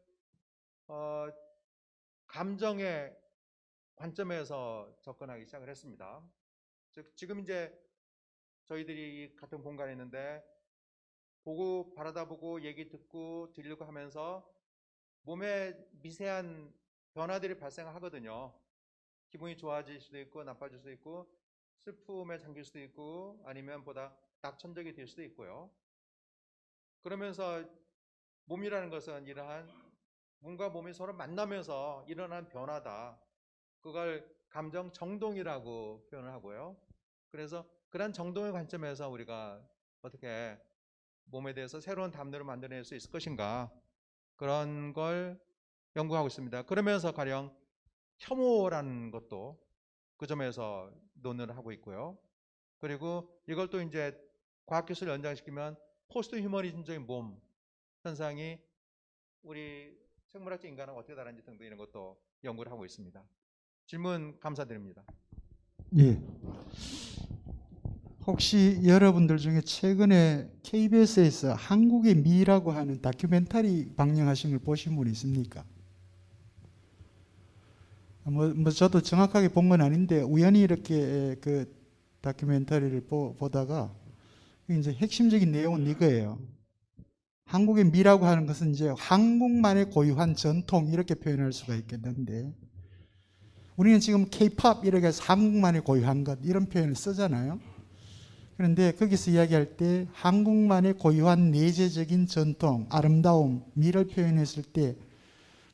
감정의 관점에서 접근하기 시작을 했습니다. 즉 지금 이제 저희들이 같은 공간에 있는데 보고 바라다 보고 얘기 듣고 들리고 하면서 몸에 미세한 변화들이 발생하거든요. 기분이 좋아질 수도 있고 나빠질 수도 있고 슬픔에 잠길 수도 있고 아니면 보다 낙천적이 될 수도 있고요. 그러면서 몸이라는 것은 이러한 몸과 몸이 서로 만나면서 일어난 변화다. 그걸 감정 정동이라고 표현을 하고요. 그래서 그런 정동의 관점에서 우리가 어떻게 몸에 대해서 새로운 담론을 만들어낼 수 있을 것인가, 그런 걸 연구하고 있습니다. 그러면서 가령 혐오라는 것도 그 점에서 논의를 하고 있고요. 그리고 이걸 또 이제 과학기술을 연장시키면 포스트 휴머니즘적인 몸 현상이 우리 생물학적 인간하고 어떻게 다른지 등등 이런 것도 연구를 하고 있습니다. 질문 감사드립니다. 예. 혹시 여러분들 중에 최근에 KBS에서 한국의 미라고 하는 다큐멘터리 방영하신 걸 보신 분 있습니까? 뭐 저도 정확하게 본 건 아닌데 우연히 이렇게 그 다큐멘터리를 보다가 이제 핵심적인 내용은 이거예요. 한국의 미라고 하는 것은 이제 한국만의 고유한 전통 이렇게 표현할 수가 있겠는데, 우리는 지금 K-팝 이렇게 해서 한국만의 고유한 것 이런 표현을 쓰잖아요. 그런데 거기서 이야기할 때 한국만의 고유한 내재적인 전통, 아름다움, 미를 표현했을 때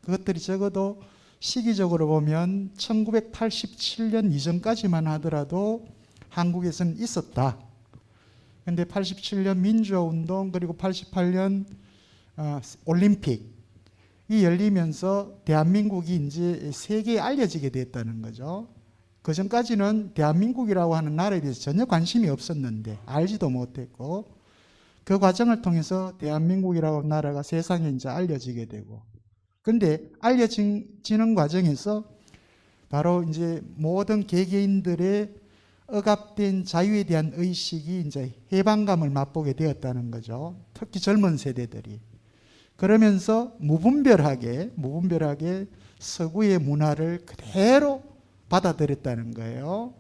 그것들이 적어도 시기적으로 보면 1987년 이전까지만 하더라도 한국에서는 있었다. 그런데 87년 민주화운동 그리고 88년 올림픽이 열리면서 대한민국이 이제 세계에 알려지게 됐다는 거죠. 그 전까지는 대한민국이라고 하는 나라에 대해서 전혀 관심이 없었는데 알지도 못했고, 그 과정을 통해서 대한민국이라고 하는 나라가 세상에 이제 알려지게 되고, 근데 알려지는 과정에서 바로 이제 모든 개개인들의 억압된 자유에 대한 의식이 이제 해방감을 맛보게 되었다는 거죠. 특히 젊은 세대들이. 그러면서 무분별하게 서구의 문화를 그대로 받아들였다는 거예요.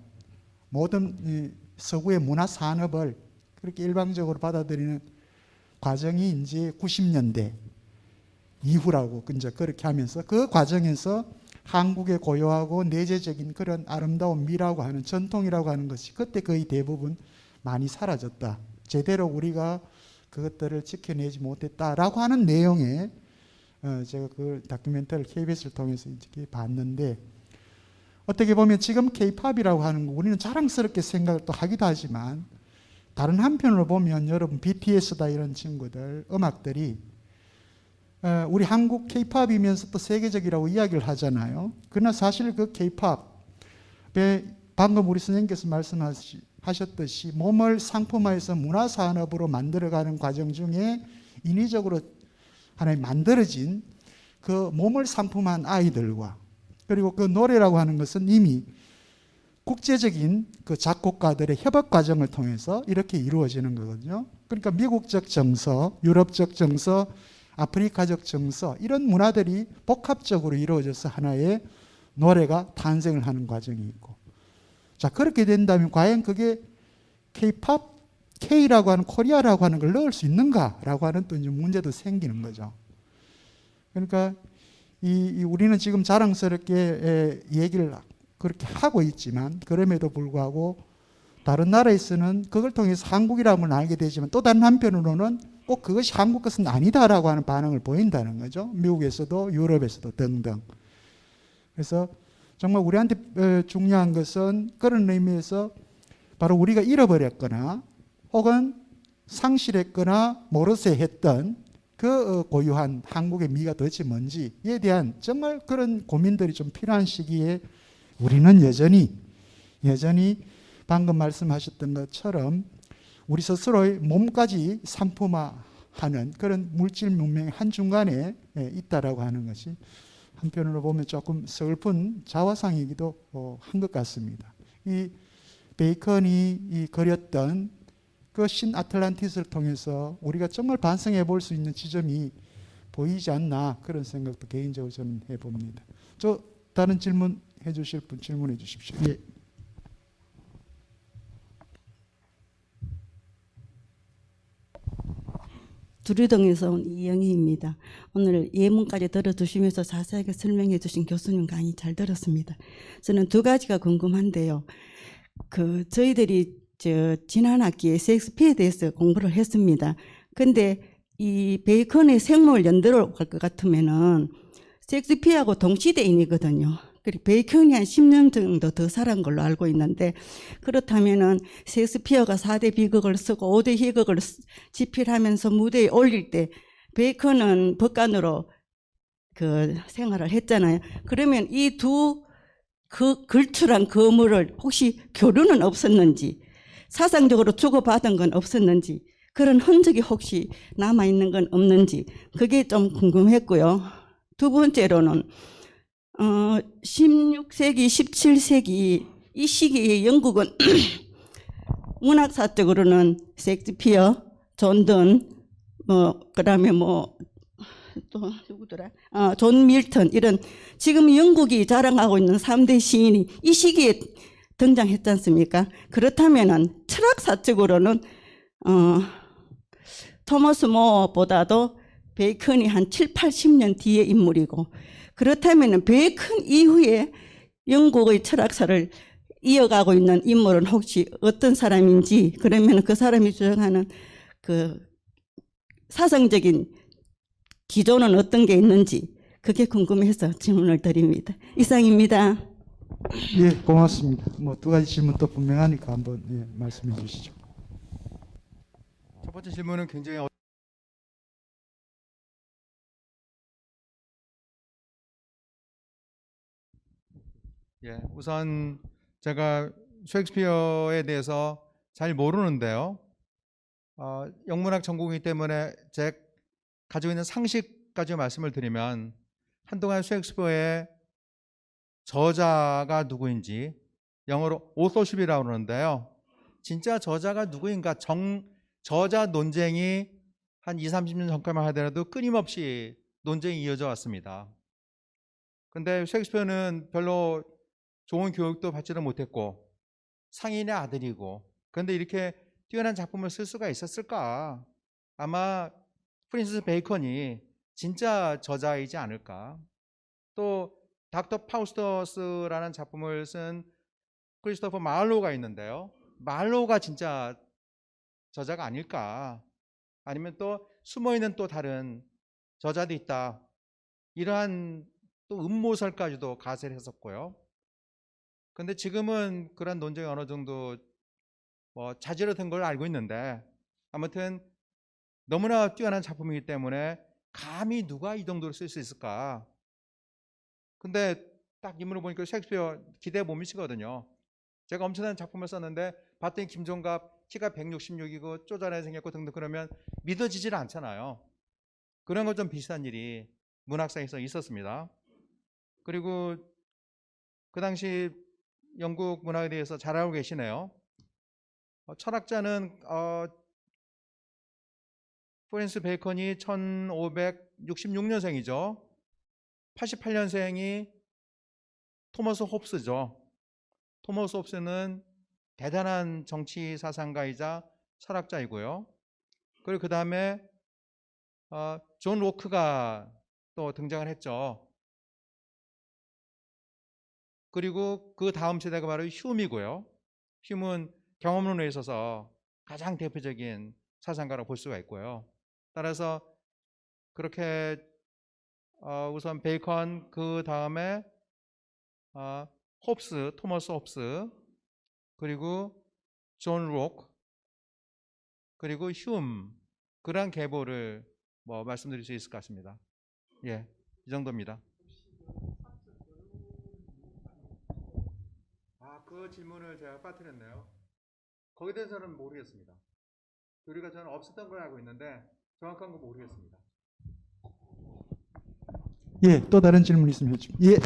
모든 서구의 문화 산업을 그렇게 일방적으로 받아들이는 과정이 이제 90년대 이후라고 이제 그렇게 하면서, 그 과정에서 한국의 고유하고 내재적인 그런 아름다운 미라고 하는 전통이라고 하는 것이 그때 거의 대부분 많이 사라졌다. 제대로 우리가 그것들을 지켜내지 못했다라고 하는 내용의 제가 그 다큐멘터리를 KBS를 통해서 이렇게 봤는데, 어떻게 보면 지금 K-팝이라고 하는 거 우리는 자랑스럽게 생각을 또 하기도 하지만, 다른 한편으로 보면 여러분 BTS다 이런 친구들 음악들이 우리 한국 K-팝이면서 또 세계적이라고 이야기를 하잖아요. 그러나 사실 그 K-팝에 방금 우리 선생님께서 말씀하셨듯이 몸을 상품화해서 문화산업으로 만들어가는 과정 중에 인위적으로 하나의 만들어진 그 몸을 상품한 아이들과, 그리고 그 노래라고 하는 것은 이미 국제적인 그 작곡가들의 협업 과정을 통해서 이렇게 이루어지는 거거든요. 그러니까 미국적 정서, 유럽적 정서, 아프리카적 정서, 이런 문화들이 복합적으로 이루어져서 하나의 노래가 탄생을 하는 과정이 있고, 자 그렇게 된다면 과연 그게 K-팝, K라고 하는 코리아라고 하는 걸 넣을 수 있는가라고 하는 또 이제 문제도 생기는 거죠. 그러니까 우리는 지금 자랑스럽게 얘기를 그렇게 하고 있지만, 그럼에도 불구하고 다른 나라에서는 그걸 통해서 한국이라는 알게 되지만, 또 다른 한편으로는 꼭 그것이 한국 것은 아니다라고 하는 반응을 보인다는 거죠. 미국에서도 유럽에서도 등등. 그래서 정말 우리한테 중요한 것은 그런 의미에서 바로 우리가 잃어버렸거나 혹은 상실했거나 모르쇠 했던 그 고유한 한국의 미가 도대체 뭔지에 대한 정말 그런 고민들이 좀 필요한 시기에 우리는 여전히 방금 말씀하셨던 것처럼 우리 스스로의 몸까지 상품화하는 그런 물질 문명의 한중간에 있다라고 하는 것이 한편으로 보면 조금 슬픈 자화상이기도 한 것 같습니다. 이 베이컨이 그렸던 그 신아틀란티스를 통해서 우리가 정말 반성해 볼 수 있는 지점이 보이지 않나 그런 생각도 개인적으로 저는 해봅니다. 저 다른 질문 해주실 분 질문해 주십시오. 예. 두류동에서 온 이영희입니다. 오늘 예문까지 들어주시면서 자세하게 설명해 주신 교수님 강의 잘 들었습니다. 저는 두 가지가 궁금한데요. 저희들이 지난 학기에 셰익스피어에 대해서 공부를 했습니다. 근데 이 베이컨의 생물 연대로 갈 것 같으면은 셰익스피어하고 동시대인이거든요. 그리고 베이컨이 한 10년 정도 더 살은 걸로 알고 있는데, 그렇다면은 셰익스피어가 4대 비극을 쓰고 5대 희극을 집필하면서 무대에 올릴 때 베이컨은 법관으로 생활을 했잖아요. 그러면 이 두 걸출한 거물을 혹시 교류는 없었는지, 사상적으로 주고받은 건 없었는지, 그런 흔적이 혹시 남아있는 건 없는지, 그게 좀 궁금했고요. 두 번째로는 16세기, 17세기 이 시기에 영국은 문학사적으로는 셰익스피어, 존던, 그다음에 또 누구더라? 존 밀턴, 이런 지금 영국이 자랑하고 있는 3대 시인이 이 시기에 등장했지 않습니까? 그렇다면은 철학사적으로는 토머스 모어보다도 베이컨이 한 7, 80년 뒤의 인물이고, 그렇다면은 베이컨 이후에 영국의 철학사를 이어가고 있는 인물은 혹시 어떤 사람인지, 그러면 그 사람이 주장하는 그 사상적인 기조는 어떤 게 있는지, 그게 궁금해서 질문을 드립니다. 이상입니다. 예, 고맙습니다. 두 가지 질문 또 분명하니까 한번 말씀해 주시죠. 첫 번째 질문은 굉장히 우선 제가 셰익스피어에 대해서 잘 모르는데요. 영문학 전공이기 때문에 제 가지고 있는 상식까지 말씀을 드리면, 한동안 셰익스피어의 저자가 누구인지, 영어로 authorship이라고 그러는데요. 진짜 저자가 누구인가, 저자 논쟁이 한 20, 30년 전까지만 하더라도 끊임없이 논쟁이 이어져 왔습니다. 근데 셰익스피어는 별로 좋은 교육도 받지도 못했고 상인의 아들이고, 그런데 이렇게 뛰어난 작품을 쓸 수가 있었을까? 아마 프린시스 베이컨이 진짜 저자이지 않을까. 또 닥터 파우스터스라는 작품을 쓴 크리스토퍼 마을로우가 있는데요, 마을로우가 진짜 저자가 아닐까. 아니면 또 숨어있는 또 다른 저자도 있다, 이러한 또 음모설까지도 가세를 했었고요. 근데 지금은 그런 논쟁이 어느 정도 자지러든 걸 알고 있는데, 아무튼 너무나 뛰어난 작품이기 때문에 감히 누가 이 정도로 쓸 수 있을까. 근데 딱 인물을 보니까 셰익스피어 기대에 못 미치거든요. 제가 엄청난 작품을 썼는데 봤더니 김종갑 키가 166이고 쪼잔하게 생겼고 등등, 그러면 믿어지질 않잖아요. 그런 것 좀 비슷한 일이 문학사에서 있었습니다. 그리고 그 당시 영국 문학에 대해서 잘 알고 계시네요. 철학자는 프랜시스 베이컨이 1566년생이죠. 88년생이 토머스 홉스죠. 토머스 홉스는 대단한 정치 사상가이자 철학자이고요. 그리고 그 다음에 존 로크가 또 등장을 했죠. 그리고 그 다음 세대가 바로 휴미고요. 휴는 경험론에 있어서 가장 대표적인 사상가라고 볼 수가 있고요. 따라서 그렇게 우선 베이컨, 그 다음에 홉스, 토머스 홉스, 그리고 존 록, 그리고 휴움, 그러한 계보를 뭐 말씀드릴 수 있을 것 같습니다. 예, 이 정도입니다. 그 질문을 제가 빠뜨렸네요. 거기에 대해서는 모르겠습니다. 교리가 저는 없었던 걸 알고 있는데 정확한 건 모르겠습니다. 예, 또 다른 질문 있으면 해주십시오. 예.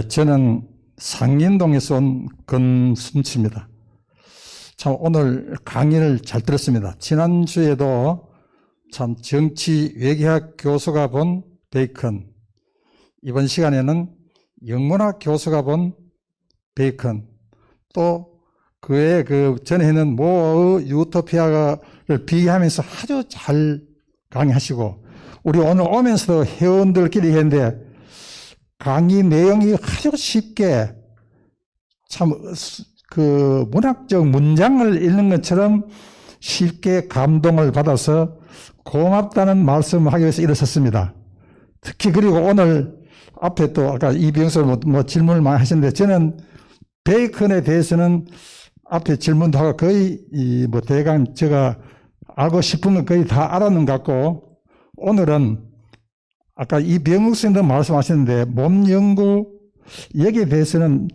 저는 상인동에서 온 건순치입니다. 참 오늘 강의를 잘 들었습니다. 지난주에도 참 정치 외교학 교수가 본 베이컨, 이번 시간에는 영문학 교수가 본 베이컨, 또 그의 그 전에는 모어의 유토피아를 비교하면서 아주 잘 강의하시고, 우리 오늘 오면서도 회원들끼리 했는데 강의 내용이 아주 쉽게 참 그 문학적 문장을 읽는 것처럼 쉽게 감동을 받아서 고맙다는 말씀을 하기 위해서 일어섰습니다. 특히 그리고 오늘 앞에 또 아까 이병수 뭐 질문을 많이 하셨는데, 저는 베이컨에 대해서는 앞에 질문도 하고 거의 뭐 대강 제가 알고 싶은 건 거의 다 알았는 것 같고, 오늘은 아까 이병욱 선생님도 말씀하셨는데 몸 연구, 여기에 대해서는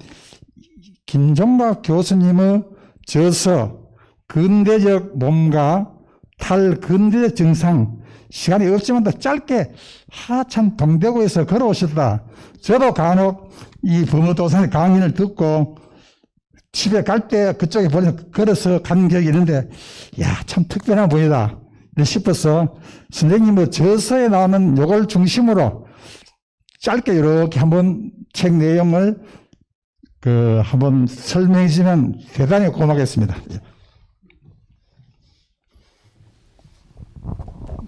김종박 교수님의 저서 근대적 몸과 탈근대적 증상, 시간이 없지만 더 짧게 하참 동대구에서 걸어오셨다. 저도 간혹 이 범어도산의 강의를 듣고 집에 갈 때 그쪽에 걸어서 간 기억이 있는데, 야, 참 특별한 분이다 싶어서 선생님의 저서에 나오는 요걸 중심으로 짧게 이렇게 한번 책 내용을 한번 설명해 주시면 대단히 고맙겠습니다.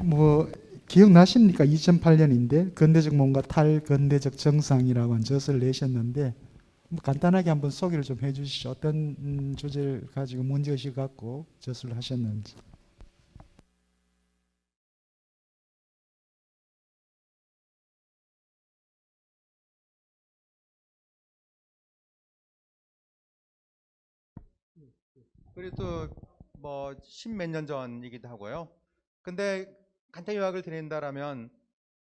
뭐 기억나십니까? 2008년인데 근대적 몸과 탈근대적 정상이라고 한 저서를 내셨는데, 뭐 간단하게 한번 소개를 좀 해주시죠. 어떤 주제를 가지고 문제의식 갖고 저서를 하셨는지. 그리고 또 뭐 십몇 년 전이기도 하고요. 근데 간단히 요약을 드린다라면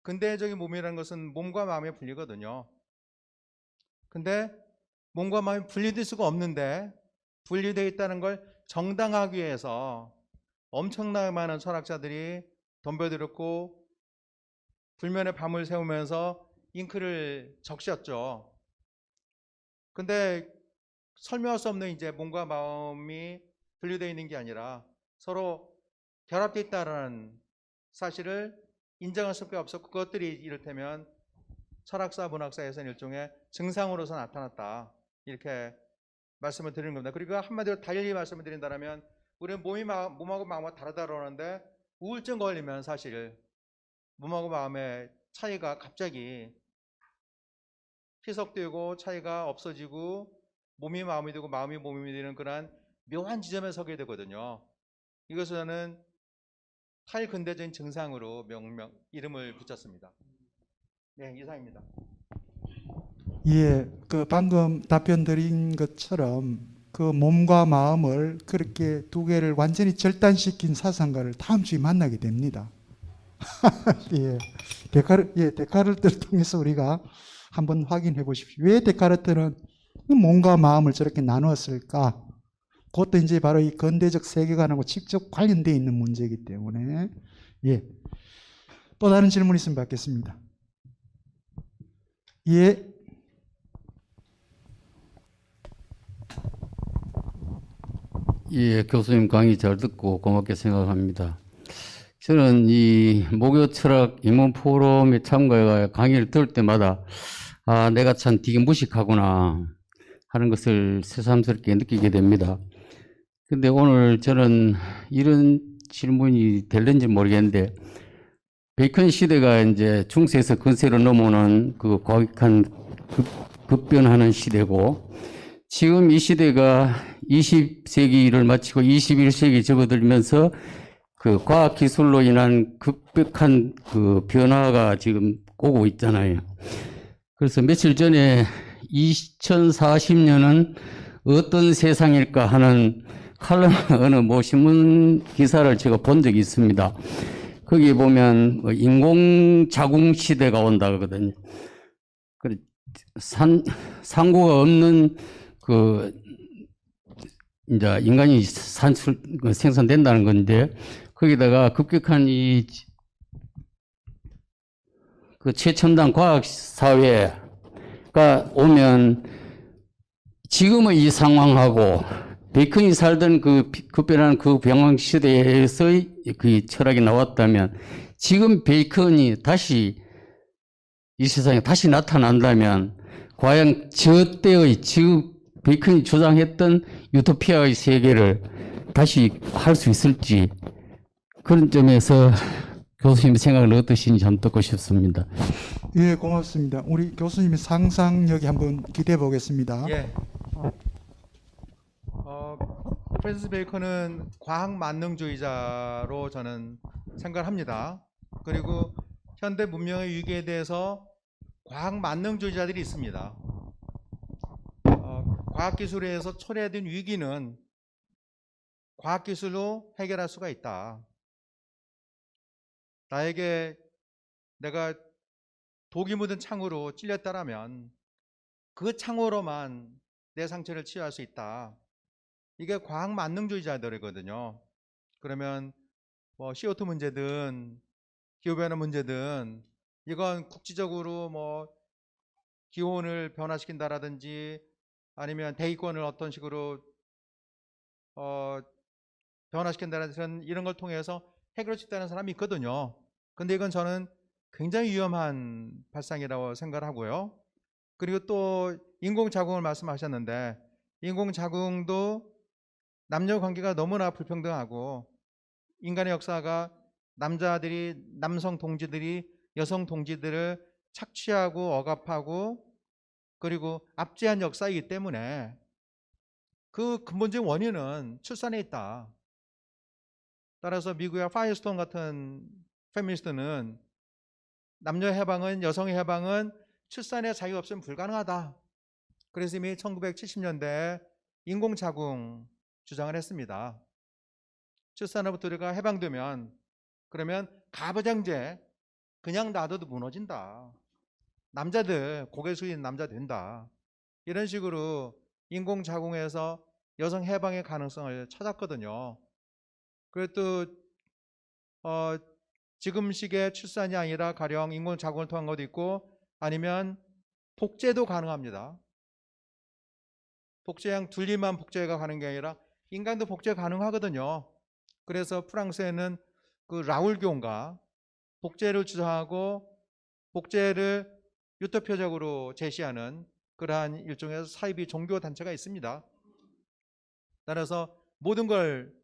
근대적인 몸이라는 것은 몸과 마음의 분리거든요. 근데 몸과 마음이 분리될 수가 없는데, 분리되어 있다는 걸 정당하기 위해서 엄청나게 많은 철학자들이 덤벼들었고 불면의 밤을 새우면서 잉크를 적셨죠. 근데 설명할 수 없는 이제 몸과 마음이 분리되어 있는 게 아니라 서로 결합되어 있다는 사실을 인정할 수밖에 없었고, 그것들이 이를테면 철학사, 문학사에서는 일종의 증상으로서 나타났다, 이렇게 말씀을 드리는 겁니다. 그리고 한마디로 달리 말씀을 드린다면, 우리는 몸하고 마음과 다르다고 하는데 우울증 걸리면 사실 몸하고 마음의 차이가 갑자기 희석되고 차이가 없어지고 몸이 마음이 되고 마음이 몸이 되는 그런 묘한 지점에 서게 되거든요. 이것을 저는 탈근대적인 증상으로 이름을 붙였습니다. 네, 이상입니다. 예, 그 방금 답변 드린 것처럼 그 몸과 마음을 그렇게 두 개를 완전히 절단시킨 사상가를 다음 주에 만나게 됩니다. 예, 데카르트를 통해서 우리가 한번 확인해 보십시오. 왜 데카르트는 몸과 마음을 저렇게 나누었을까? 그것도 이제 바로 이 근대적 세계관하고 직접 관련되어 있는 문제이기 때문에. 예, 또 다른 질문 있으면 받겠습니다. 예. 예, 교수님 강의 잘 듣고 고맙게 생각합니다. 저는 이 목요 철학 입문 포럼에 참가해 강의를 들을 때마다 내가 참 되게 무식하구나 하는 것을 새삼스럽게 느끼게 됩니다. 근데 오늘 저는 이런 질문이 될는지 모르겠는데, 베이컨 시대가 이제 중세에서 근세로 넘어오는 그 과격한 급변하는 시대고, 지금 이 시대가 20세기를 마치고 21세기 접어들면서 그 과학 기술로 인한 급격한 그 변화가 지금 오고 있잖아요. 그래서 며칠 전에 2040년은 어떤 세상일까 하는 칼럼 어느 뭐 신문 기사를 제가 본 적이 있습니다. 거기 보면 뭐 인공자궁 시대가 온다 그러거든요. 상고가 없는 그 이제 인간이 생산된다는 건데, 거기다가 급격한 그 최첨단 과학 사회가 오면 지금의 이 상황하고 베이컨이 살던 그 급변하는 그 병황 시대에서의 그 철학이 나왔다면, 지금 베이컨이 다시 이 세상에 다시 나타난다면 과연 저 때의 지금 베이컨이 주장했던 유토피아의 세계를 다시 할 수 있을지, 그런 점에서 교수님 생각은 어떠신지 한번 듣고 싶습니다. 예, 고맙습니다. 우리 교수님의 상상력이 한번 기대해 보겠습니다. 예. 프랜시스 베이컨은 과학 만능주의자로 저는 생각을 합니다. 그리고 현대 문명의 위기에 대해서 과학 만능주의자들이 있습니다. 과학기술에 의해서 초래된 위기는 과학기술로 해결할 수가 있다. 나에게 내가 독이 묻은 창으로 찔렸다라면 그 창으로만 내 상처를 치유할 수 있다. 이게 과학 만능주의자들이거든요. 그러면 뭐 CO2 문제든 기후변화 문제든 이건 국지적으로 뭐 기온을 변화시킨다라든지 아니면 대기권을 어떤 식으로 변화시킨다라든지 이런 걸 통해서 해결할 수 있다는 사람이 있거든요. 근데 이건 저는 굉장히 위험한 발상이라고 생각을 하고요. 그리고 또 인공자궁을 말씀하셨는데, 인공자궁도 남녀 관계가 너무나 불평등하고 인간의 역사가 남성 동지들이 여성 동지들을 착취하고 억압하고 그리고 압제한 역사이기 때문에 그 근본적인 원인은 출산에 있다. 따라서 미국의 파이어스톤 같은 페미니스트는 남녀 해방은, 여성의 해방은 출산의 자유 없으면 불가능하다. 그래서 이미 1970년대에 인공자궁 주장을 했습니다. 출산으로부터 우리가 해방되면 그러면 가부장제 그냥 놔둬도 무너진다. 남자들 고개 숙이는 남자 된다. 이런 식으로 인공자궁에서 여성 해방의 가능성을 찾았거든요. 그리고 또 지금 식의 출산이 아니라 가령 인공자궁을 통한 것도 있고 아니면 복제도 가능합니다. 복제양 둘리만 복제가 가는 게 아니라 인간도 복제 가능하거든요. 그래서 프랑스에는 그 라울교인가 복제를 주장하고 복제를 유토피아적으로 제시하는 그러한 일종의 사이비 종교 단체가 있습니다. 따라서 모든 걸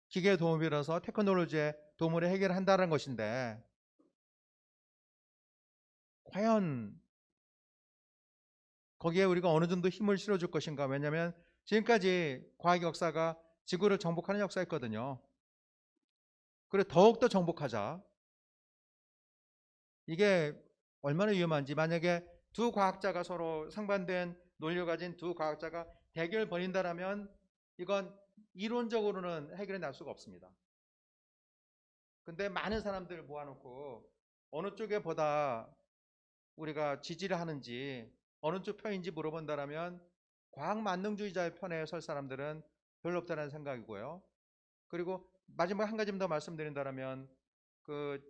기계의 도움을 빌어서 테크놀로지의 도움으로 해결한다는 것인데, 과연 거기에 우리가 어느 정도 힘을 실어줄 것인가. 왜냐하면 지금까지 과학 역사가 지구를 정복하는 역사였거든요. 그래 더욱더 정복하자. 이게 얼마나 위험한지. 만약에 두 과학자가 서로 상반된 논리를 가진 두 과학자가 대결을 벌인다라면 이건 이론적으로는 해결해 날 수가 없습니다. 근데 많은 사람들을 모아놓고 어느 쪽에 보다 우리가 지지를 하는지 어느 쪽 편인지 물어본다라면 과학 만능주의자의 편에 설 사람들은 별로 없다는 생각이고요. 그리고 마지막 한 가지 더 말씀드린다면 그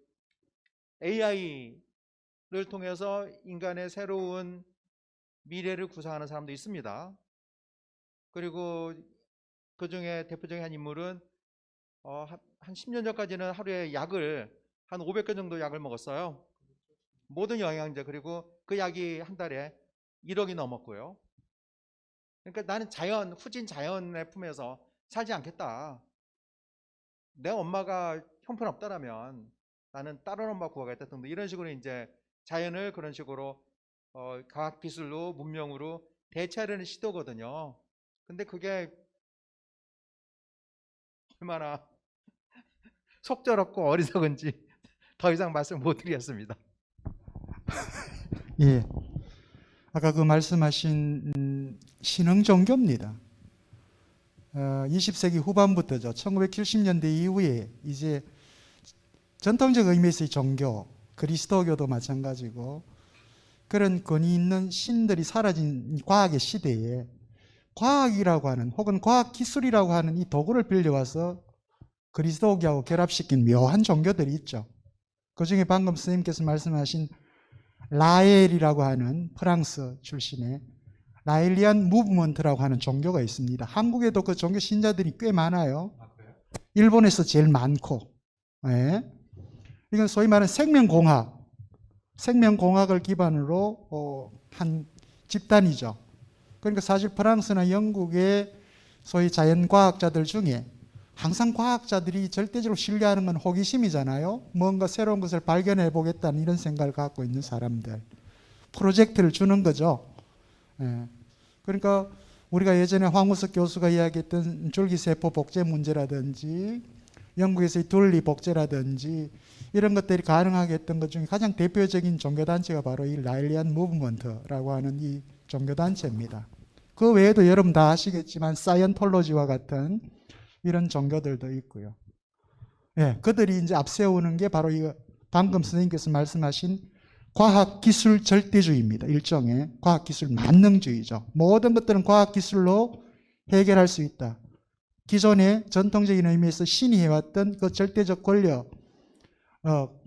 AI를 통해서 인간의 새로운 미래를 구상하는 사람도 있습니다. 그리고 그 중에 대표적인 한 인물은 한 10년 전까지는 하루에 약을 한 500개 정도 약을 먹었어요. 모든 영양제. 그리고 그 약이 한 달에 1억이 넘었고요. 그러니까 나는 후진 자연의 품에서 살지 않겠다. 내 엄마가 형편없다라면 나는 다른 엄마 구하겠다 등등 이런 식으로 이제 자연을 그런 식으로 과학기술로 문명으로 대체하려는 시도거든요. 근데 그게 얼마나 속절없고 어리석은지 더 이상 말씀 못 드리겠습니다. 예. 아까 그 말씀하신 신흥 종교입니다. 20세기 후반부터죠. 1970년대 이후에 이제 전통적 의미에서의 종교, 그리스도교도 마찬가지고 그런 권위 있는 신들이 사라진 과학의 시대에 과학이라고 하는 혹은 과학기술이라고 하는 이 도구를 빌려와서 그리스도교하고 결합시킨 묘한 종교들이 있죠. 그 중에 방금 선생님께서 말씀하신 라엘이라고 하는 프랑스 출신의 라엘리안 무브먼트라고 하는 종교가 있습니다. 한국에도 그 종교 신자들이 꽤 많아요. 일본에서 제일 많고, 예. 이건 소위 말하는 생명공학을 기반으로 한 집단이죠. 그러니까 사실 프랑스나 영국의 소위 자연과학자들 중에 항상 과학자들이 절대적으로 신뢰하는 건 호기심이잖아요. 뭔가 새로운 것을 발견해 보겠다는 이런 생각을 갖고 있는 사람들. 프로젝트를 주는 거죠. 예. 그러니까 우리가 예전에 황우석 교수가 이야기했던 줄기세포 복제 문제라든지 영국에서의 둘리 복제라든지 이런 것들이 가능하게 했던 것 중에 가장 대표적인 종교단체가 바로 이 라일리안 무브먼트라고 하는 이 종교단체입니다. 그 외에도 여러분 다 아시겠지만 사이언톨로지와 같은 이런 종교들도 있고요. 예, 그들이 이제 앞세우는 게 바로 이 방금 선생님께서 말씀하신 과학기술 절대주의입니다. 일종의 과학기술 만능주의죠. 모든 것들은 과학기술로 해결할 수 있다. 기존의 전통적인 의미에서 신이 해왔던 그 절대적 권력,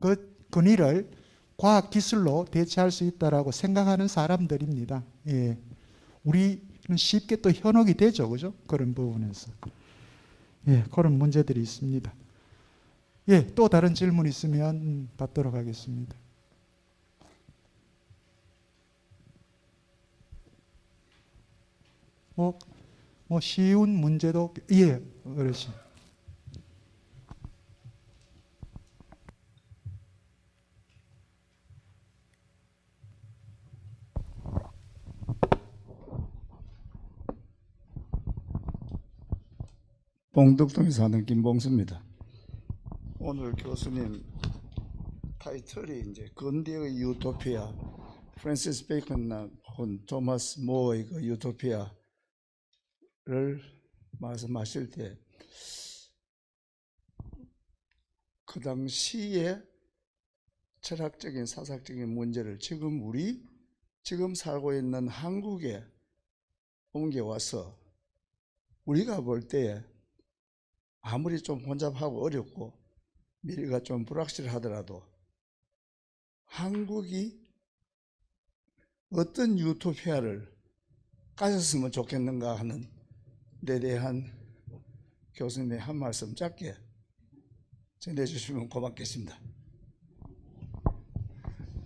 그 권위를 과학기술로 대체할 수 있다라고 생각하는 사람들입니다. 예. 우리는 쉽게 또 현혹이 되죠. 그죠? 그런 부분에서. 예, 그런 문제들이 있습니다. 예, 또 다른 질문 있으면 받도록 하겠습니다. 뭐 쉬운 문제도 예, 어르신. 봉덕동에 사는 김봉수입니다. 오늘 교수님 타이틀이 이제 근대의 유토피아, 프랜시스 베이컨이나 혹은 토마스 모어의 그 유토피아를 말씀하실 때 그 당시에 철학적인 사상적인 문제를 지금 살고 있는 한국에 옮겨와서 우리가 볼 때에 아무리 좀 혼잡하고 어렵고 미래가 좀 불확실하더라도 한국이 어떤 유토피아를 가졌으면 좋겠는가 하는 데 대한 교수님의 한 말씀 짧게 전해주시면 고맙겠습니다.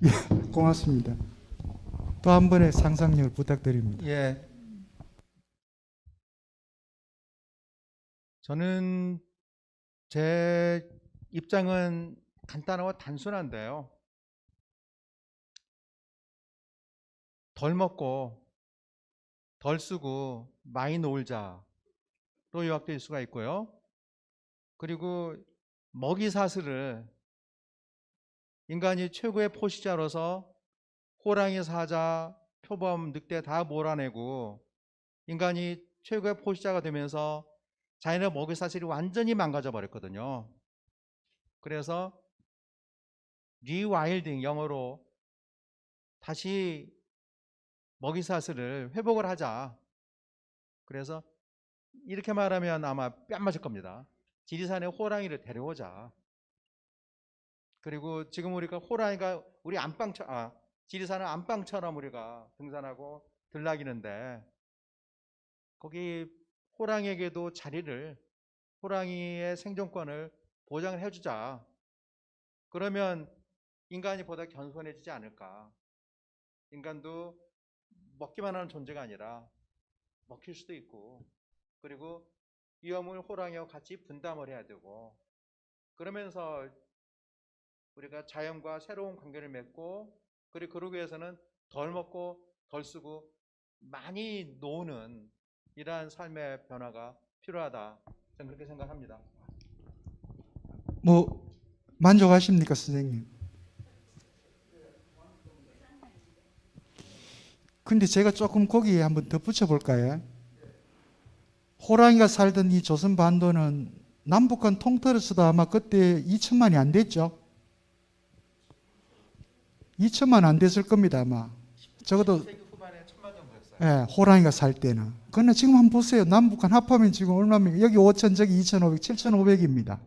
예, 고맙습니다. 또 한 번의 상상력을 부탁드립니다. 예. 저는 제 입장은 간단하고 단순한데요. 덜 먹고 덜 쓰고 많이 놀자로 요약될 수가 있고요. 그리고 먹이 사슬을 인간이 최고의 포식자로서 호랑이, 사자, 표범, 늑대 다 몰아내고 인간이 최고의 포식자가 되면서 자연의 먹이 사슬이 완전히 망가져 버렸거든요. 그래서 리와일딩, 영어로 다시 먹이 사슬을 회복을 하자. 그래서 이렇게 말하면 아마 뺨 맞을 겁니다. 지리산에 호랑이를 데려오자. 그리고 지금 우리가 호랑이가 우리 지리산은 안방처럼 우리가 등산하고 들락이는데 거기 호랑이에게도 호랑이의 생존권을 보장을 해주자. 그러면 인간이 보다 겸손해지지 않을까. 인간도 먹기만 하는 존재가 아니라 먹힐 수도 있고, 그리고 위험을 호랑이와 같이 분담을 해야 되고, 그러면서 우리가 자연과 새로운 관계를 맺고, 그리고 그러기 위해서는 덜 먹고 덜 쓰고 많이 노는 이러한 삶의 변화가 필요하다. 저는 그렇게 생각합니다. 뭐 만족하십니까, 선생님? 근데 제가 조금 거기에 한번 덧붙여 볼까요? 호랑이가 살던 이 조선 반도는 남북한 통틀어서도 아마 그때 2천만이 안 됐죠. 2천만 안 됐을 겁니다, 아마. 적어도 예, 호랑이가 살 때는. 그러나 지금 한번 보세요. 남북한 합하면 지금 얼마입니까? 여기 5천, 저기 2,500, 7,500입니다.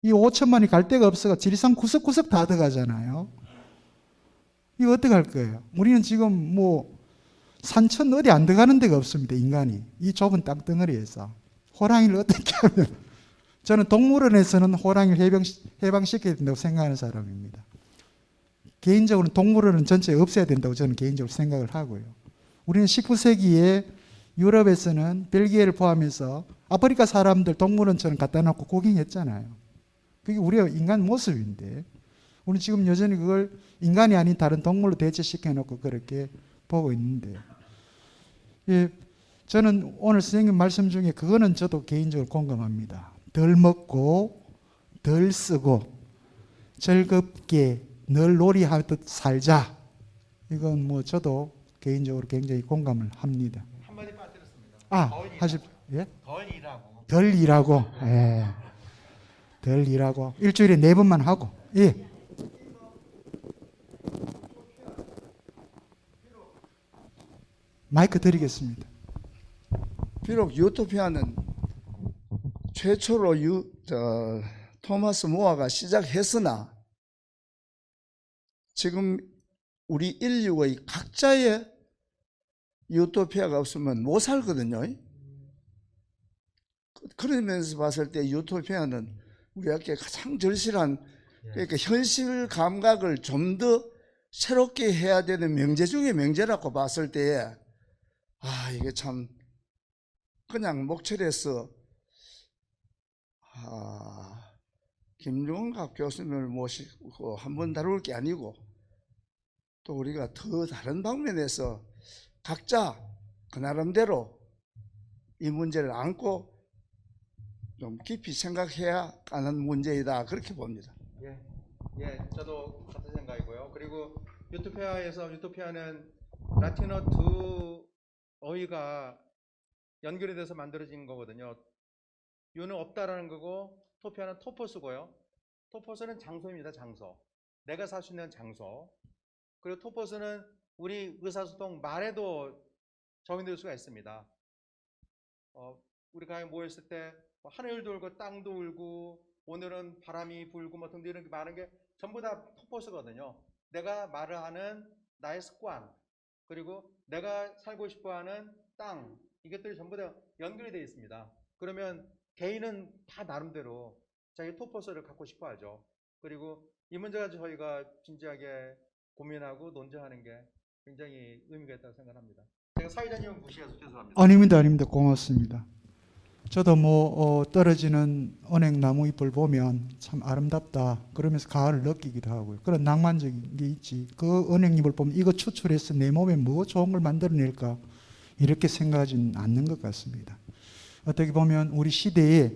이 5천만이 갈 데가 없어가 지리산 구석구석 다 들어가잖아요. 이거 어떻게 할 거예요? 우리는 지금 뭐 산천 어디 안 들어가는 데가 없습니다, 인간이. 이 좁은 땅덩어리에서. 호랑이를 어떻게 하면, 저는 동물원에서는 호랑이를 해방시켜야 된다고 생각하는 사람입니다. 개인적으로는 동물원은 전체 없애야 된다고 저는 개인적으로 생각을 하고요. 우리는 19세기에 유럽에서는 벨기에를 포함해서 아프리카 사람들 동물원처럼 갖다 놓고 구경했잖아요. 그게 우리의 인간 모습인데, 우리는 지금 여전히 그걸 인간이 아닌 다른 동물로 대체시켜 놓고 그렇게 보고 있는데, 예, 저는 오늘 선생님 말씀 중에 그거는 저도 개인적으로 공감합니다. 덜 먹고 덜 쓰고 즐겁게 늘 놀이하듯 살자. 이건 뭐 저도 개인적으로 굉장히 공감을 합니다. 한마디 빠뜨렸습니다. 하십, 예? 덜 일하고. 덜 일하고, 예. 덜 일하고 일주일에 4번만 하고, 예. 마이크 드리겠습니다. 비록 유토피아는 최초로 토마스 모아가 시작했으나 지금 우리 인류의 각자의 유토피아가 없으면 못 살거든요. 그러면서 봤을 때 유토피아는 우리에게 가장 절실한, 그러니까 현실 감각을 좀 더 새롭게 해야 되는 명제 중에 명제라고 봤을 때에 이게 참 그냥 목철에서 김종갑 교수님을 모시고 한번 다룰 게 아니고 또 우리가 더 다른 방면에서 각자 그 나름대로 이 문제를 안고 좀 깊이 생각해야 하는 문제이다, 그렇게 봅니다. 예, 저도 같은 생각이고요. 그리고 유토피아는 라틴어 두 어휘가 연결이 돼서 만들어진 거거든요. 유는 없다라는 거고, 토피아는 토포스고요. 토포스는 장소입니다, 장소. 내가 살 수 있는 장소. 그리고 토포스는 우리 의사소통 말에도 적용될 수가 있습니다. 우리가 모였을 때 하늘도 울고 땅도 울고 오늘은 바람이 불고 뭐 등등 이런 게 많은 게 전부 다 토포스거든요. 내가 말을 하는 나의 습관, 그리고 내가 살고 싶어하는 땅, 이것들이 전부 다 연결이 되어 있습니다. 그러면 개인은 다 나름대로 자기 토포스를 갖고 싶어 하죠. 그리고 이 문제가 저희가 진지하게 고민하고 논쟁하는 게 굉장히 의미가 있다고 생각합니다. 제가 사회자님은 무시해서 죄송합니다. 아닙니다. 고맙습니다. 저도 떨어지는 은행나무 잎을 보면 참 아름답다 그러면서 가을을 느끼기도 하고요. 그런 낭만적인 게 있지. 그 은행잎을 보면 이거 추출해서 내 몸에 뭐 좋은 걸 만들어낼까 이렇게 생각하지는 않는 것 같습니다. 어떻게 보면 우리 시대에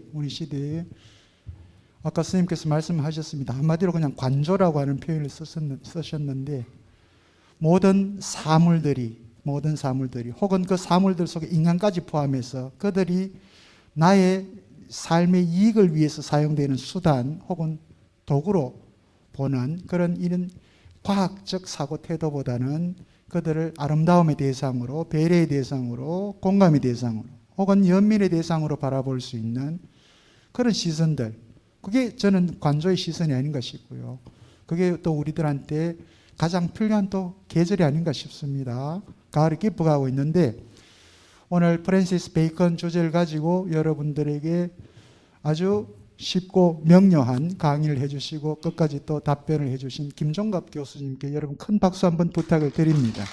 아까 선생님께서 말씀하셨습니다. 한마디로 그냥 관조라고 하는 표현을 쓰셨는데 모든 사물들이 혹은 그 사물들 속에 인간까지 포함해서 그들이 나의 삶의 이익을 위해서 사용되는 수단 혹은 도구로 보는 그런 이런 과학적 사고 태도보다는 그들을 아름다움의 대상으로, 배려의 대상으로, 공감의 대상으로 혹은 연민의 대상으로 바라볼 수 있는 그런 시선들, 그게 저는 관조의 시선이 아닌가 싶고요. 그게 또 우리들한테 가장 필요한 또 계절이 아닌가 싶습니다. 가을이 깊어가고 있는데 오늘 프랜시스 베이컨 주제를 가지고 여러분들에게 아주 쉽고 명료한 강의를 해주시고 끝까지 또 답변을 해주신 김종갑 교수님께 여러분 큰 박수 한번 부탁을 드립니다.